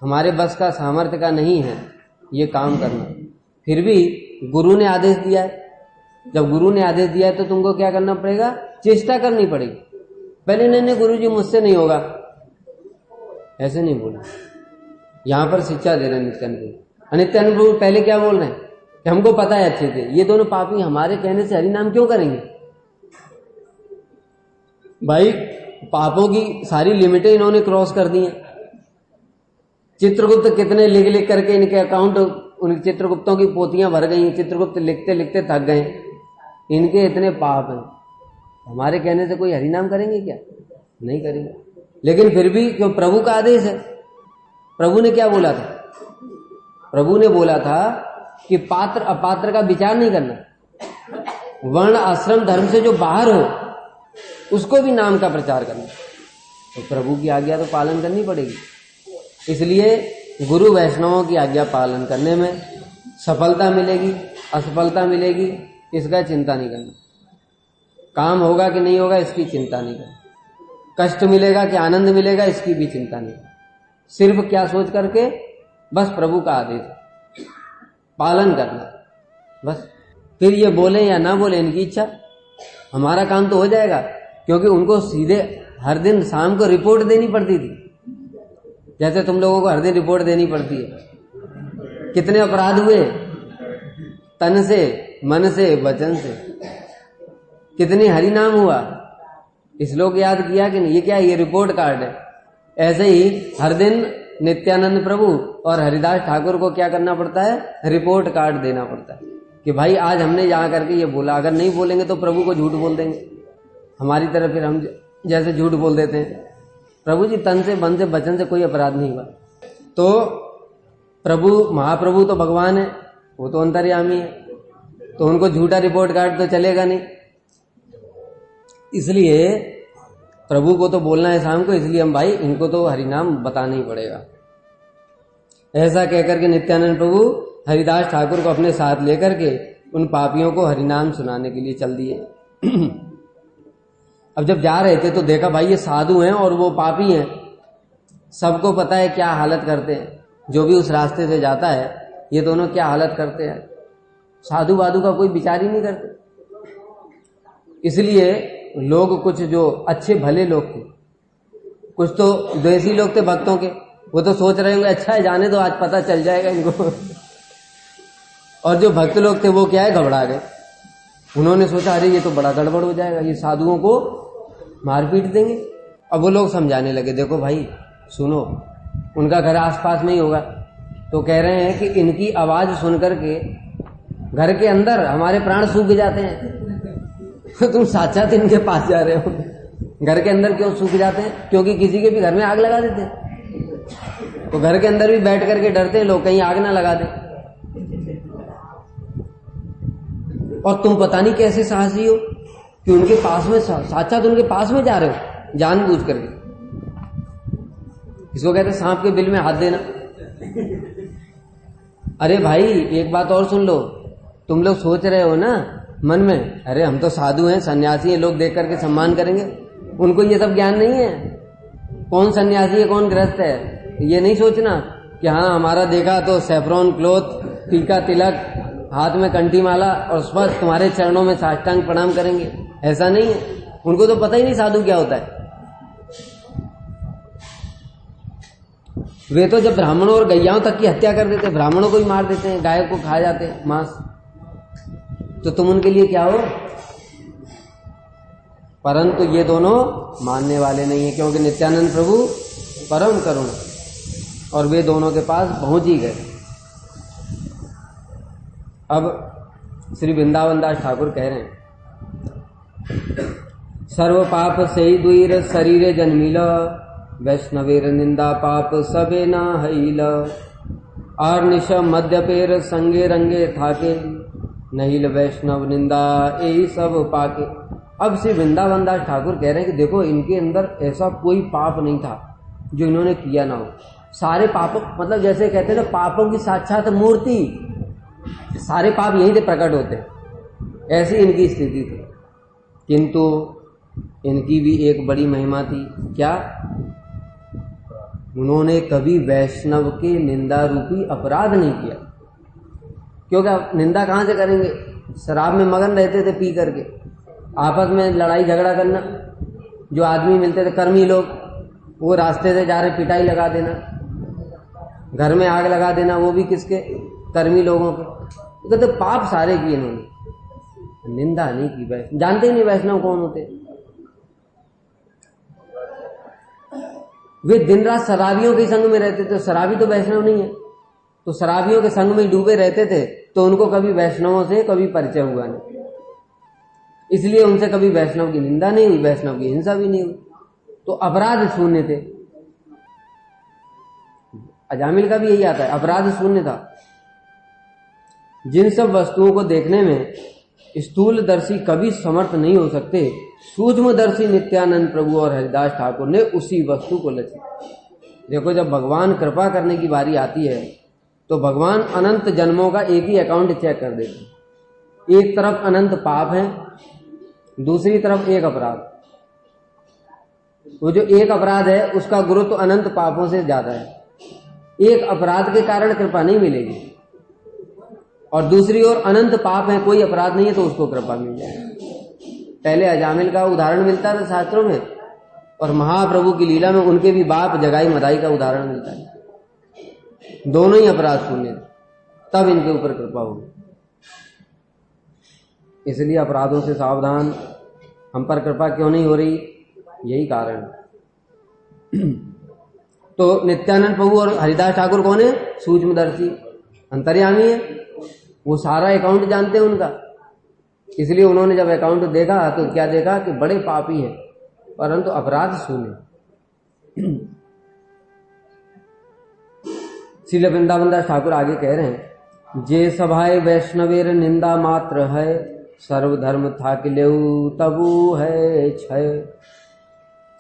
हमारे बस का सामर्थ्य का नहीं है ये काम करना, फिर भी गुरु ने आदेश दिया है। जब गुरु ने आदेश दिया है तो तुमको क्या करना पड़ेगा, चेष्टा करनी पड़ेगी। पहले नहीं गुरु जी मुझसे नहीं होगा, ऐसे नहीं बोला। यहां पर शिक्षा दे रहे हैं नित्यानंद प्रभु। नित्यानंद प्रभु पहले क्या बोल रहे हैं कि हमको पता है अच्छे से ये दोनों पापी हमारे कहने से हरिनाम क्यों करेंगे। भाई पापों की सारी लिमिटें इन्होंने क्रॉस कर दी हैं। चित्रगुप्त कितने लिख लिख करके इनके अकाउंट, उन चित्रगुप्तों की पोतियां भर गई, चित्रगुप्त लिखते लिखते थक गए, इनके इतने पाप हैं, हमारे कहने से कोई हरिनाम करेंगे क्या, नहीं करेंगे। लेकिन फिर भी क्यों, प्रभु का आदेश है। प्रभु ने क्या बोला था, प्रभु ने बोला था कि पात्र अपात्र का विचार नहीं करना, वर्ण आश्रम धर्म से जो बाहर हो उसको भी नाम का प्रचार करना। तो प्रभु की आज्ञा तो पालन करनी पड़ेगी। इसलिए गुरु वैष्णवों की आज्ञा पालन करने में सफलता मिलेगी, असफलता मिलेगी, इसका चिंता नहीं करना। काम होगा कि नहीं होगा इसकी चिंता नहीं करना, कष्ट मिलेगा कि आनंद मिलेगा इसकी भी चिंता नहीं करना। सिर्फ क्या सोच करके, बस प्रभु का आदेश पालन करना, बस। फिर ये बोले या ना बोले इनकी इच्छा, हमारा काम तो हो जाएगा। क्योंकि उनको सीधे हर दिन शाम को रिपोर्ट देनी पड़ती थी, जैसे तुम लोगों को हर दिन रिपोर्ट देनी पड़ती है। कितने अपराध हुए, तन से, मन से, वचन से, कितने हरिनाम हुआ, इस लोग याद किया कि नहीं। ये क्या है, ये रिपोर्ट कार्ड है। ऐसे ही हर दिन नित्यानंद प्रभु और हरिदास ठाकुर को क्या करना पड़ता है, रिपोर्ट कार्ड देना पड़ता है कि भाई आज हमने यहाँ करके ये बोला। अगर नहीं बोलेंगे तो प्रभु को झूठ बोल देंगे, हमारी तरफ फिर हम जैसे झूठ बोल देते हैं। प्रभु जी तन से, मन से, वचन से कोई अपराध नहीं हुआ। तो प्रभु, महाप्रभु तो भगवान है, वो तो अंतर्यामी है, तो उनको झूठा रिपोर्ट कार्ड तो चलेगा नहीं। इसलिए प्रभु को तो बोलना है शाम को, इसलिए हम भाई इनको तो हरिनाम बताना ही पड़ेगा। ऐसा कहकर के नित्यानंद प्रभु हरिदास ठाकुर को अपने साथ लेकर के उन पापियों को हरिनाम सुनाने के लिए चल दिए। अब जब जा रहे थे तो देखा भाई ये साधु हैं और वो पापी हैं, सबको पता है क्या हालत करते हैं। जो भी उस रास्ते से जाता है ये दोनों क्या हालत करते हैं, साधु वाधु का कोई विचार ही नहीं करते। इसलिए लोग, कुछ जो अच्छे भले लोग थे, कुछ तो द्वेषी लोग थे भक्तों के, वो तो सोच रहे होंगे अच्छा है जाने दो, आज पता चल जाएगा इनको। और जो भक्त लोग थे वो क्या है, घबरा गए। उन्होंने सोचा अरे ये तो बड़ा गड़बड़ हो जाएगा, ये साधुओं को मारपीट देंगे। अब वो लोग समझाने लगे, देखो भाई सुनो, उनका घर आसपास में ही होगा, तो कह रहे हैं कि इनकी आवाज सुन करके घर के अंदर हमारे प्राण सूख जाते हैं, तो तुम साक्षात इनके पास जा रहे हो। घर के अंदर क्यों सूख जाते हैं? क्योंकि किसी के भी घर में आग लगा देते हैं। तो घर के अंदर भी बैठ करके डरते हैं लोग कहीं आग ना लगा दे। और तुम पता नहीं कैसे साहसी हो कि उनके पास में, साक्षात उनके पास में जा रहे हो जानबूझ करके। इसको कहते हैं सांप के बिल में हाथ देना। अरे भाई एक बात और सुन लो, तुम लोग सोच रहे हो ना मन में, अरे हम तो साधु हैं, सन्यासी हैं, लोग देख करके सम्मान करेंगे। उनको ये सब ज्ञान नहीं है। कौन सन्यासी है कौन गृहस्थ है ये नहीं सोचना कि हाँ हमारा देखा तो सैफ्रॉन क्लोथ, टीका तिलक, हाथ में कंठी माला और स्वस्थ तुम्हारे चरणों में साष्टांग प्रणाम करेंगे, ऐसा नहीं है। उनको तो पता ही नहीं साधु क्या होता है। वे तो जब ब्राह्मणों और गैयाओं तक की हत्या कर देते, ब्राह्मणों को ही मार देते हैं, गाय को खा जाते हैं मांस, तो तुम उनके लिए क्या हो? परंतु ये दोनों मानने वाले नहीं है, क्योंकि नित्यानंद प्रभु परम करुण और वे दोनों के पास पहुंच ही गए। अब श्री वृंदावन दास ठाकुर कह रहे हैं, सर्व पाप सही दुईर शरीरे जन्मिल, वैष्णवेर निंदा पाप सबे ना हईल, आर्निश मध्यपेर संगे रंगे थाके, नहिल वैष्णव निंदा यही सब पाके। अब श्री वृंदावन दास ठाकुर कह रहे हैं कि देखो इनके अंदर ऐसा कोई पाप नहीं था जो इन्होंने किया ना हो। सारे पाप मतलब जैसे कहते थे पापों की साक्षात मूर्ति, सारे पाप यहीं से प्रकट होते, ऐसी इनकी स्थिति थी। किंतु इनकी भी एक बड़ी महिमा थी, क्या? उन्होंने कभी वैष्णव के निंदा रूपी अपराध नहीं किया। क्योंकि निंदा कहां से करेंगे? शराब में मगन रहते थे पी करके, आपस में लड़ाई झगड़ा करना। जो आदमी मिलते थे कर्मी लोग, वो रास्ते से जा रहे पिटाई लगा देना, घर में आग लगा देना, वो भी किसके? कर्मी लोगों के। तो कहते पाप सारे किए इन्होंने, निंदा नहीं की। जानते ही नहीं वैष्णव कौन होते। वे दिन रात शराबियों के संग में रहते थे। शराबी तो वैष्णव नहीं है, तो शराबियों के संग में डूबे रहते थे, तो उनको कभी वैष्णवों से कभी परिचय हुआ नहीं, इसलिए उनसे कभी वैष्णव की निंदा नहीं हुई, वैष्णव की हिंसा भी नहीं हुई। तो अपराध शून्य थे। अजामिल का भी यही आता है, अपराध शून्य था। जिन सब वस्तुओं को देखने में स्थूलदर्शी कभी समर्थ नहीं हो सकते, सूक्ष्मदर्शी नित्यानंद प्रभु और हरिदास ठाकुर ने उसी वस्तु को लची। देखो जब भगवान कृपा करने की बारी आती है तो भगवान अनंत जन्मों का एक ही अकाउंट चेक कर देते हैं। एक तरफ अनंत पाप है, दूसरी तरफ एक अपराध। वो जो एक अपराध है उसका गुरुत्व अनंत पापों से ज्यादा है। एक अपराध के कारण कृपा नहीं मिलेगी, और दूसरी ओर अनंत पाप है, कोई अपराध नहीं है तो उसको कृपा मिल जाएगी। पहले अजामिल का उदाहरण मिलता था शास्त्रों में, और महाप्रभु की लीला में उनके भी बाप जगाई मदाई का उदाहरण मिलता है। दोनों ही अपराध शून्य, तब इनके ऊपर कृपा होगी। इसलिए अपराधों से सावधान। हम पर कृपा क्यों नहीं हो रही? यही कारण। तो नित्यानंद प्रभु और हरिदास ठाकुर कौन है? सूक्ष्मदर्शी, अंतर्यामी है। वो सारा अकाउंट जानते हैं उनका, इसलिए उन्होंने जब अकाउंट देखा तो क्या देखा कि बड़े पापी हैं, परंतु अपराध शून्य। श्रील वृंदावन दास ठाकुर आगे कह रहे हैं, जे सभाए वैष्णवेर निंदा मात्र है, सर्वधर्म था कि लेऊ तबू है क्षय।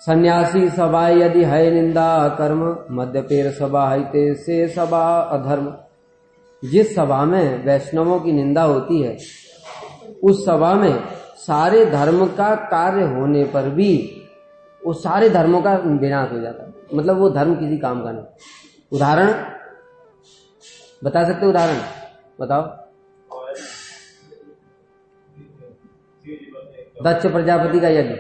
सन्यासी सभा यदि है निंदा कर्म, मध्यपेर सभा है ते से सभा अधर्म। जिस सभा में वैष्णवों की निंदा होती है, उस सभा में सारे धर्म का कार्य होने पर भी वो सारे धर्मों का विनाश हो जाता है। मतलब वो धर्म किसी काम का नहीं। उदाहरण बता सकते? उदाहरण बताओ। दक्ष प्रजापति का यज्ञ,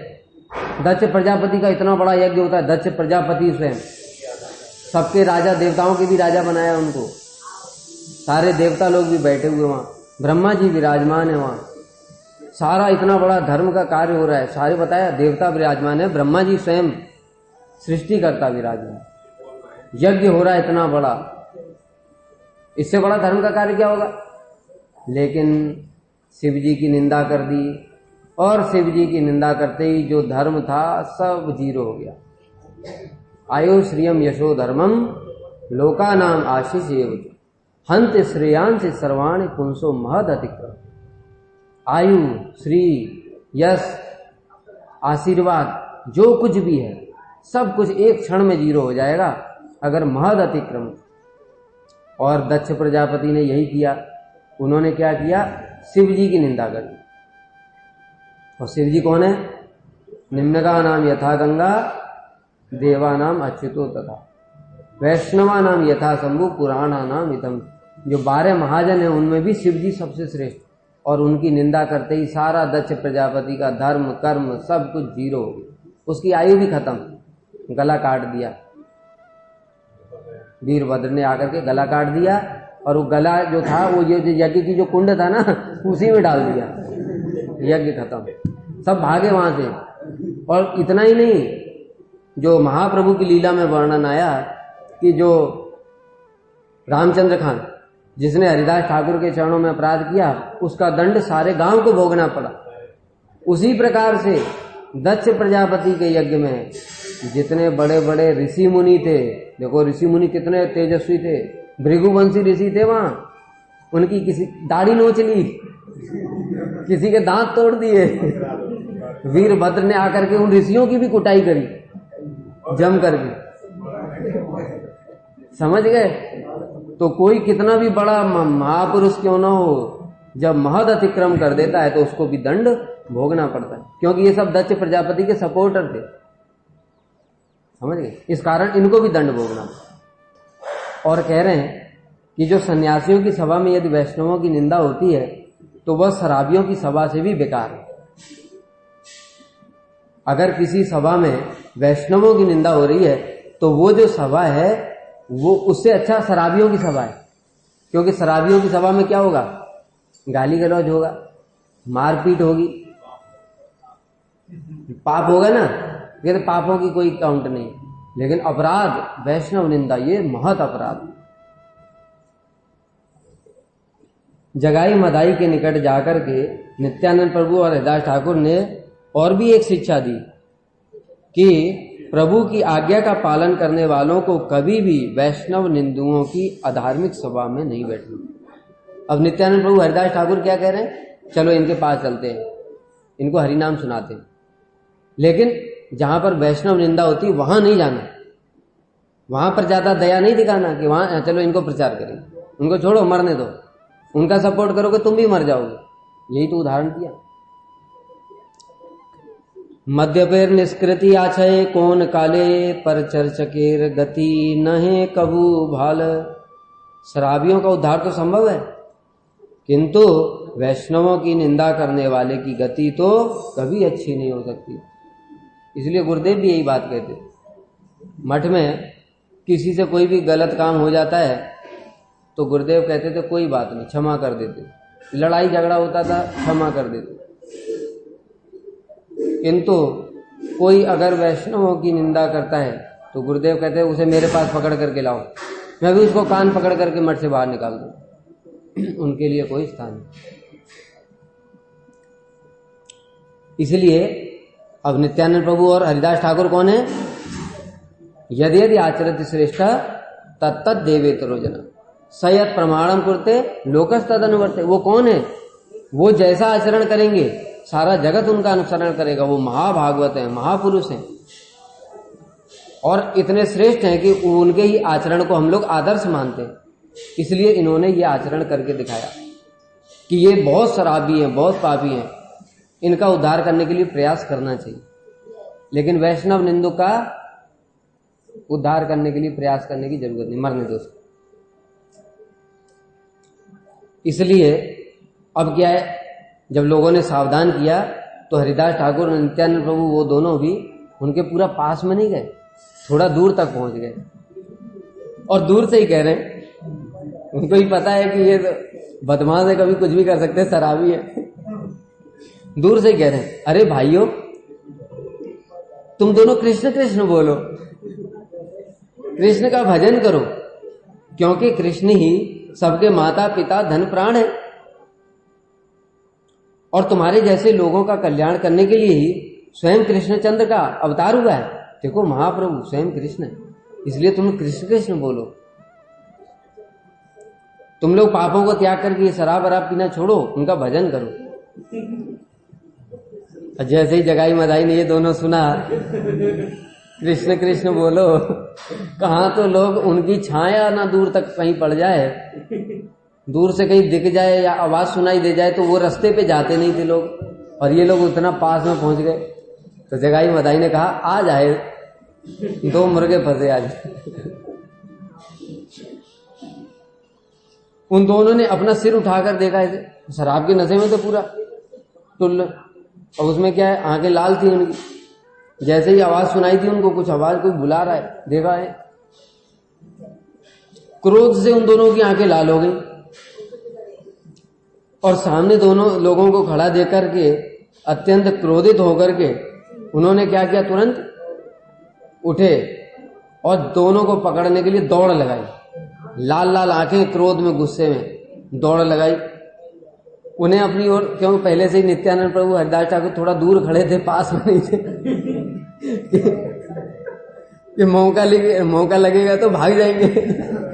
दक्ष प्रजापति का इतना बड़ा यज्ञ होता है। दक्ष प्रजापति स्वयं सबके राजा, देवताओं के भी राजा बनाया उनको। सारे देवता लोग भी बैठे हुए वहां, ब्रह्मा जी विराजमान है वहां। सारा इतना बड़ा धर्म का कार्य हो रहा है। सारे बताया देवता विराजमान है, ब्रह्मा जी स्वयं सृष्टिकर्ता विराजमान, यज्ञ हो रहा है इतना बड़ा। इससे बड़ा धर्म का कार्य क्या होगा? लेकिन शिव जी की निंदा कर दी, और शिव जी की निंदा करते ही जो धर्म था सब जीरो हो गया। आयु श्रियम यशो धर्मम लोका नाम आशीष एवं हंत श्रेयांश सर्वाणि पुंसो महद अतिक्रम। आयु, श्री, यश, आशीर्वाद जो कुछ भी है सब कुछ एक क्षण में जीरो हो जाएगा अगर महद अतिक्रम। और दक्ष प्रजापति ने यही किया। उन्होंने क्या किया? शिव जी की निंदा कर दी। और शिव जी कौन है? निम्नगा नाम यथा गंगा देवा नाम अच्युतो तथा वैष्णवा नाम यथा शंभु पुराणा नाम इतम। जो 12 महाजन है उनमें भी शिव जी सबसे श्रेष्ठ। और उनकी निंदा करते ही सारा दक्ष प्रजापति का धर्म कर्म सब कुछ जीरो हो गया। उसकी आयु भी खत्म, गला काट दिया। वीरभद्र ने आकर के गला काट दिया और वो गला जो था वो यज्ञ की जो कुंड था ना उसी में डाल दिया। यज्ञ खत्म, सब भागे वहां से। और इतना ही नहीं, जो महाप्रभु की लीला में वर्णन आया कि जो रामचंद्र खान जिसने हरिदास ठाकुर के चरणों में अपराध किया उसका दंड सारे गांव को भोगना पड़ा। उसी प्रकार से दक्ष प्रजापति के यज्ञ में जितने बड़े बड़े ऋषि मुनि थे, देखो ऋषि मुनि कितने तेजस्वी थे, भृगुवंशी ऋषि थे वहां, उनकी किसी दाढ़ी नोच ली, किसी के दांत तोड़ दिए। वीरभद्र ने आकर के उन ऋषियों की भी कुटाई करी जम करके, समझ गए? तो कोई कितना भी बड़ा महापुरुष क्यों ना हो, जब महद अतिक्रम कर देता है तो उसको भी दंड भोगना पड़ता है, क्योंकि ये सब दक्ष प्रजापति के सपोर्टर थे, समझ गए? इस कारण इनको भी दंड भोगना। और कह रहे हैं कि जो सन्यासियों की सभा में यदि वैष्णवों की निंदा होती है तो वह शराबियों की सभा से भी बेकार है। अगर किसी सभा में वैष्णवों की निंदा हो रही है तो वो जो सभा है वो उससे अच्छा शराबियों की सभा है, क्योंकि शराबियों की सभा में क्या होगा? गाली गलौज होगा, मारपीट होगी, पाप होगा ना। ये तो पापों की कोई काउंट नहीं, लेकिन अपराध वैष्णव निंदा ये महत अपराध। जगाई मदाई के निकट जाकर के नित्यानंद प्रभु और हरिदास ठाकुर ने और भी एक शिक्षा दी कि प्रभु की आज्ञा का पालन करने वालों को कभी भी वैष्णव निंदुओं की अधार्मिक सभा में नहीं बैठना। अब नित्यानंद प्रभु हरिदास ठाकुर क्या कह रहे हैं? चलो इनके पास चलते हैं, इनको हरिनाम सुनाते हैं, लेकिन जहां पर वैष्णव निंदा होती वहां नहीं जाना, वहां पर ज्यादा दया नहीं दिखाना कि वहां चलो इनको प्रचार करें, उनको छोड़ो, मरने दो, उनका सपोर्ट करोगे तुम भी मर जाओगे। यही तो उदाहरण दिया। मद्यपेर निष्कृति आछय कौन काले पर चर्चकेर गति नहे कबू भाल। शराबियों का उद्धार तो संभव है, किंतु वैष्णवों की निंदा करने वाले की गति तो कभी अच्छी नहीं हो सकती। इसलिए गुरुदेव भी यही बात कहते, मठ में किसी से कोई भी गलत काम हो जाता है तो गुरुदेव कहते थे कोई बात नहीं, क्षमा कर देते। लड़ाई झगड़ा होता था, क्षमा कर देते। किंतु कोई अगर वैष्णवों की निंदा करता है तो गुरुदेव कहते हैं उसे मेरे पास पकड़ करके लाओ, मैं भी उसको कान पकड़ करके मठ से बाहर निकाल दूं। उनके लिए कोई स्थान नहीं। इसलिए अब नित्यानंद प्रभु और हरिदास ठाकुर कौन है? यदि यदि आचरति श्रेष्ठ तत्तत् देवेतरो जना सयत प्रमाणम कुरते लोकस तद अनुवर्ते। वो कौन है? वो जैसा आचरण करेंगे सारा जगत उनका अनुसरण करेगा। वो महाभागवत हैं, महापुरुष हैं और इतने श्रेष्ठ हैं कि उनके ही आचरण को हम लोग आदर्श मानते हैं। इसलिए इन्होंने ये आचरण करके दिखाया कि ये बहुत शराबी हैं, बहुत पापी हैं, इनका उद्धार करने के लिए प्रयास करना चाहिए, लेकिन वैष्णव निंदु का उद्धार करने के लिए प्रयास करने की जरूरत नहीं, मरने दो। इसलिए अब क्या है, जब लोगों ने सावधान किया तो हरिदास ठाकुर और नित्यानंद प्रभु वो दोनों भी उनके पूरा पास में नहीं गए, थोड़ा दूर तक पहुंच गए और दूर से ही कह रहे हैं, उनको ही पता है कि ये तो बदमाश है, कभी कुछ भी कर सकते हैं, शराबी है। दूर से ही कह रहे हैं अरे भाइयों तुम दोनों कृष्ण कृष्ण बोलो, कृष्ण का भजन करो, क्योंकि कृष्ण ही सबके माता पिता धन प्राण है। और तुम्हारे जैसे लोगों का कल्याण करने के लिए ही स्वयं कृष्णचंद्र का अवतार हुआ है। देखो महाप्रभु स्वयं कृष्ण है, इसलिए तुम कृष्ण कृष्ण बोलो। तुम लोग पापों को त्याग करके ये शराब वराब पीना छोड़ो, उनका भजन करो। जैसे ही जगाई मदाई ने ये दोनों सुना कृष्ण कृष्ण बोलो, कहाँ तो लोग उनकी छाया ना दूर तक कहीं पड़ जाए, दूर से कहीं दिख जाए या आवाज सुनाई दे जाए तो वो रास्ते पे जाते नहीं थे लोग, और ये लोग उतना पास में पहुंच गए। तो जगाई मदाई ने कहा आ जाए, 2 मुर्गे फंसे आज। उन दोनों ने अपना सिर उठाकर देखा, ऐसे शराब के नशे में तो पूरा टुल्ल, और उसमें क्या है, आंखें लाल थी उनकी। जैसे ही आवाज सुनाई थी उनको, कुछ आवाज कोई बुला रहा है, देखा है, क्रोध से उन दोनों की आंखें लाल हो गई। और सामने दोनों लोगों को खड़ा देख करके अत्यंत क्रोधित होकर के उन्होंने क्या किया, तुरंत उठे और दोनों को पकड़ने के लिए दौड़ लगाई। लाल लाल आंखें, क्रोध में गुस्से में दौड़ लगाई। उन्हें अपनी ओर, क्योंकि पहले से ही नित्यानंद प्रभु हरिदास ठाकुर थोड़ा दूर खड़े थे, पास में नहीं थे कि मौका लगेगा तो भाग जाएंगे।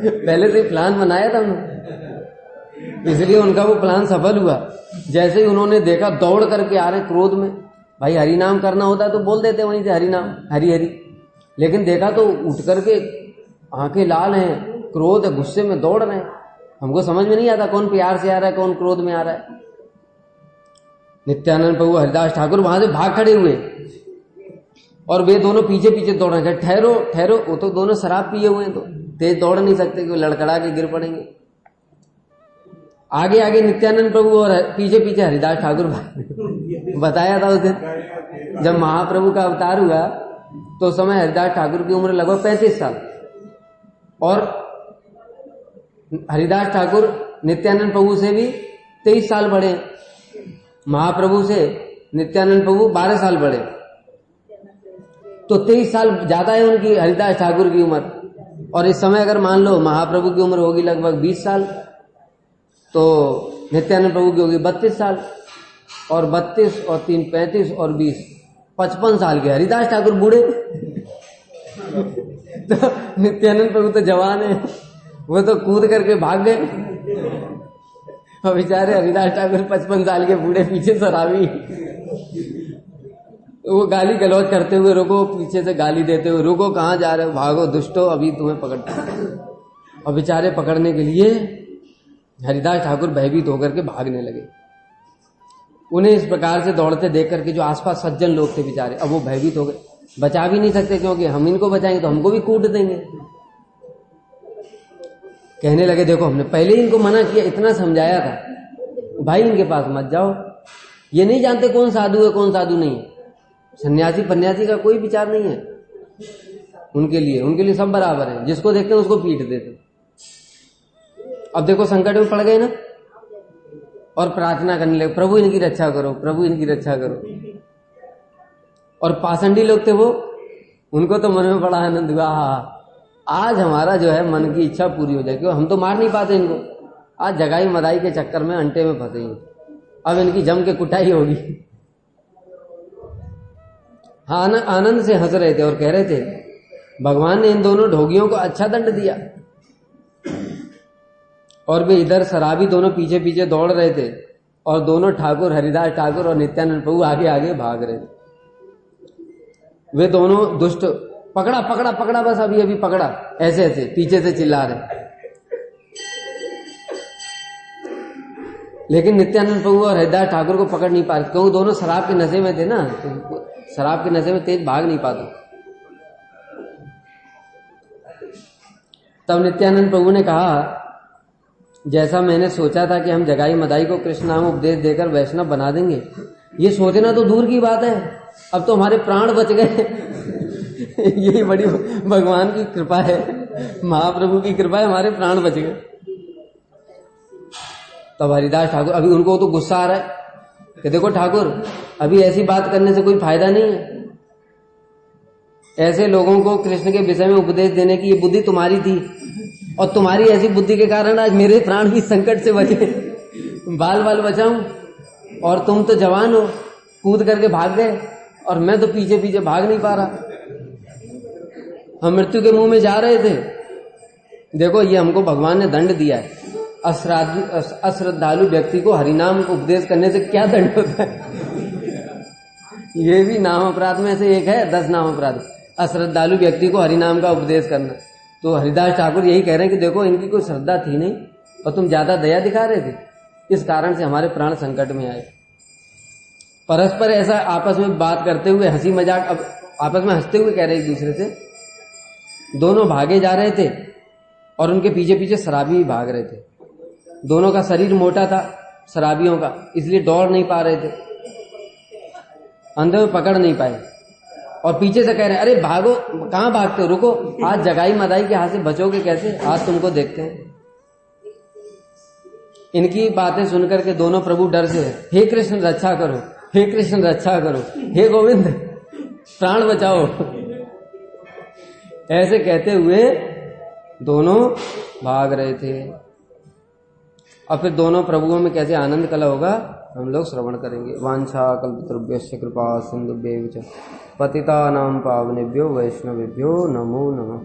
पहले से ही प्लान बनाया था उन्होंने, इसलिए उनका वो प्लान सफल हुआ। जैसे ही उन्होंने देखा दौड़ करके आ रहे क्रोध में, भाई हरि नाम करना होता तो बोल देते वहीं से हरि नाम, हरि हरि, लेकिन देखा तो उठ करके आंखें लाल हैं, क्रोध है, गुस्से में दौड़ रहे हैं। हमको समझ में नहीं आता कौन प्यार से आ रहा है, कौन क्रोध में आ रहा है। नित्यानंद प्रभु हरिदास ठाकुर वहां से भाग खड़े हुए और वे दोनों पीछे पीछे दौड़ रहे हैं। ठहरो ठहरो, वो तो दोनों शराब पिए हुए हैं, तो तेज दौड़ नहीं सकते कि लड़खड़ा के गिर पड़ेंगे। आगे आगे नित्यानंद प्रभु और पीछे पीछे हरिदास ठाकुर बताया था उस दिन जब महाप्रभु का अवतार हुआ तो उस समय हरिदास ठाकुर की उम्र लगभग 35 साल, और हरिदास ठाकुर नित्यानंद प्रभु से भी 23 साल बड़े, महाप्रभु से नित्यानंद प्रभु 12 साल बड़े, तो 23 साल ज्यादा है उनकी हरिदास ठाकुर की उम्र। और इस समय अगर मान लो महाप्रभु की उम्र होगी लगभग 20 साल, तो नित्यानंद प्रभु की होगी 32 साल, और 32 और 3 35 और 20 55 साल के हरिदास ठाकुर बूढ़े। तो नित्यानंद प्रभु तो जवान है, वो तो कूद करके भाग गए, और बेचारे हरिदास ठाकुर 55 साल के बूढ़े पीछे शराबी, वो गाली गलौज करते हुए, रुको, पीछे से गाली देते हुए, रुको कहाँ जा रहे हो, भागो दुष्टो, अभी तुम्हें पकड़ते। और बेचारे पकड़ने के लिए हरिदास ठाकुर भयभीत होकर के भागने लगे। उन्हें इस प्रकार से दौड़ते देख करके जो आसपास सज्जन लोग थे बेचारे, अब वो भयभीत हो गए, बचा भी नहीं सकते, क्योंकि हम इनको बचाएंगे तो हमको भी कूट देंगे। कहने लगे देखो हमने पहले ही इनको मना किया, इतना समझाया था, भाई इनके पास मत जाओ, ये नहीं जानते कौन साधु है कौन साधु नहीं है। सन्यासी पन्यासी का कोई विचार नहीं है उनके लिए सब बराबर है, जिसको देखते हैं उसको पीट देते। अब देखो संकट में पड़ गए ना, और प्रार्थना करने लगे, प्रभु इनकी रक्षा करो, प्रभु इनकी रक्षा करो। और पाषंडी लोग थे वो, उनको तो मन में बड़ा आनंद हुआ, आज हमारा जो है मन की इच्छा पूरी हो जाए, क्योंकि हम तो मार नहीं पाते इनको, आज जगाई मदाई के चक्कर में अंटे में फंसे, अब इनकी जम के कुटाई होगी। हाँ, आनंद से हंस रहे थे और कह रहे थे भगवान ने इन दोनों ढोगियों को अच्छा दंड दिया। और वे इधर शराबी दोनों पीछे पीछे दौड़ रहे थे, और दोनों ठाकुर हरिदास ठाकुर और नित्यानंद प्रभु आगे आगे भाग रहे थे। वे दोनों दुष्ट, पकड़ा पकड़ा पकड़ा, बस अभी अभी पकड़ा, ऐसे ऐसे पीछे से चिल्ला रहे। लेकिन नित्यानंद प्रभु और हरिदास ठाकुर को पकड़ नहीं पा रहे, क्योंकि दोनों शराब के नशे में थे ना, तो शराब के नशे में तेज भाग नहीं पाते। तब नित्यानंद प्रभु ने कहा, जैसा मैंने सोचा था कि हम जगाई मदाई को कृष्ण नाम उपदेश देकर वैष्णव बना देंगे, ये सोचना तो दूर की बात है, अब तो हमारे प्राण बच गए। यही बड़ी भगवान की कृपा है, महाप्रभु की कृपा है, हमारे प्राण बच गए। तब हरिदास ठाकुर, अभी उनको तो गुस्सा आ रहा है कि देखो ठाकुर, अभी ऐसी बात करने से कोई फायदा नहीं है, ऐसे लोगों को कृष्ण के विषय में उपदेश देने की ये बुद्धि तुम्हारी थी, और तुम्हारी ऐसी बुद्धि के कारण आज मेरे प्राण भी संकट से बचे, बाल बाल बचाऊं, और तुम तो जवान हो, कूद करके भाग गए, और मैं तो पीछे पीछे भाग नहीं पा रहा। हम मृत्यु के मुंह में जा रहे थे। देखो ये हमको भगवान ने दंड दिया है। अश्रद्धालु व्यक्ति को हरिनाम को उपदेश करने से क्या दंड होता है? ये भी नाम अपराध में से एक है, 10 नाम अपराध। अश्रद्धालु व्यक्ति को हरिनाम का उपदेश करना। तो हरिदास ठाकुर यही कह रहे हैं कि देखो इनकी कोई श्रद्धा थी नहीं और तुम ज्यादा दया दिखा रहे थे, इस कारण से हमारे प्राण संकट में आए। परस्पर ऐसा आपस में बात करते हुए, हंसी मजाक, अब आपस में हंसते हुए कह रहे एक दूसरे से, दोनों भागे जा रहे थे और उनके पीछे पीछे शराबी भी भाग रहे थे। दोनों का शरीर मोटा था शराबियों का, इसलिए दौड़ नहीं पा रहे थे, अंधे में पकड़ नहीं पाए। और पीछे से कह रहे अरे भागो, कहां भागते हो, रुको, आज जगाई मदाई के हाथ से बचोगे कैसे, आज तुमको देखते हैं। इनकी बातें सुनकर के दोनों प्रभु डर से, हे कृष्ण रक्षा करो, हे कृष्ण रक्षा करो, हे गोविंद प्राण बचाओ, ऐसे कहते हुए दोनों भाग रहे थे। और फिर दोनों प्रभुओं में कैसे आनंद कला होगा हम लोग श्रवण करेंगे। वांछा कल्पतरुभ्यश्च कृपा सिंधुभ्यैव च पतितानां पावनेभ्यो वैष्णवेभ्यो नमो नमः।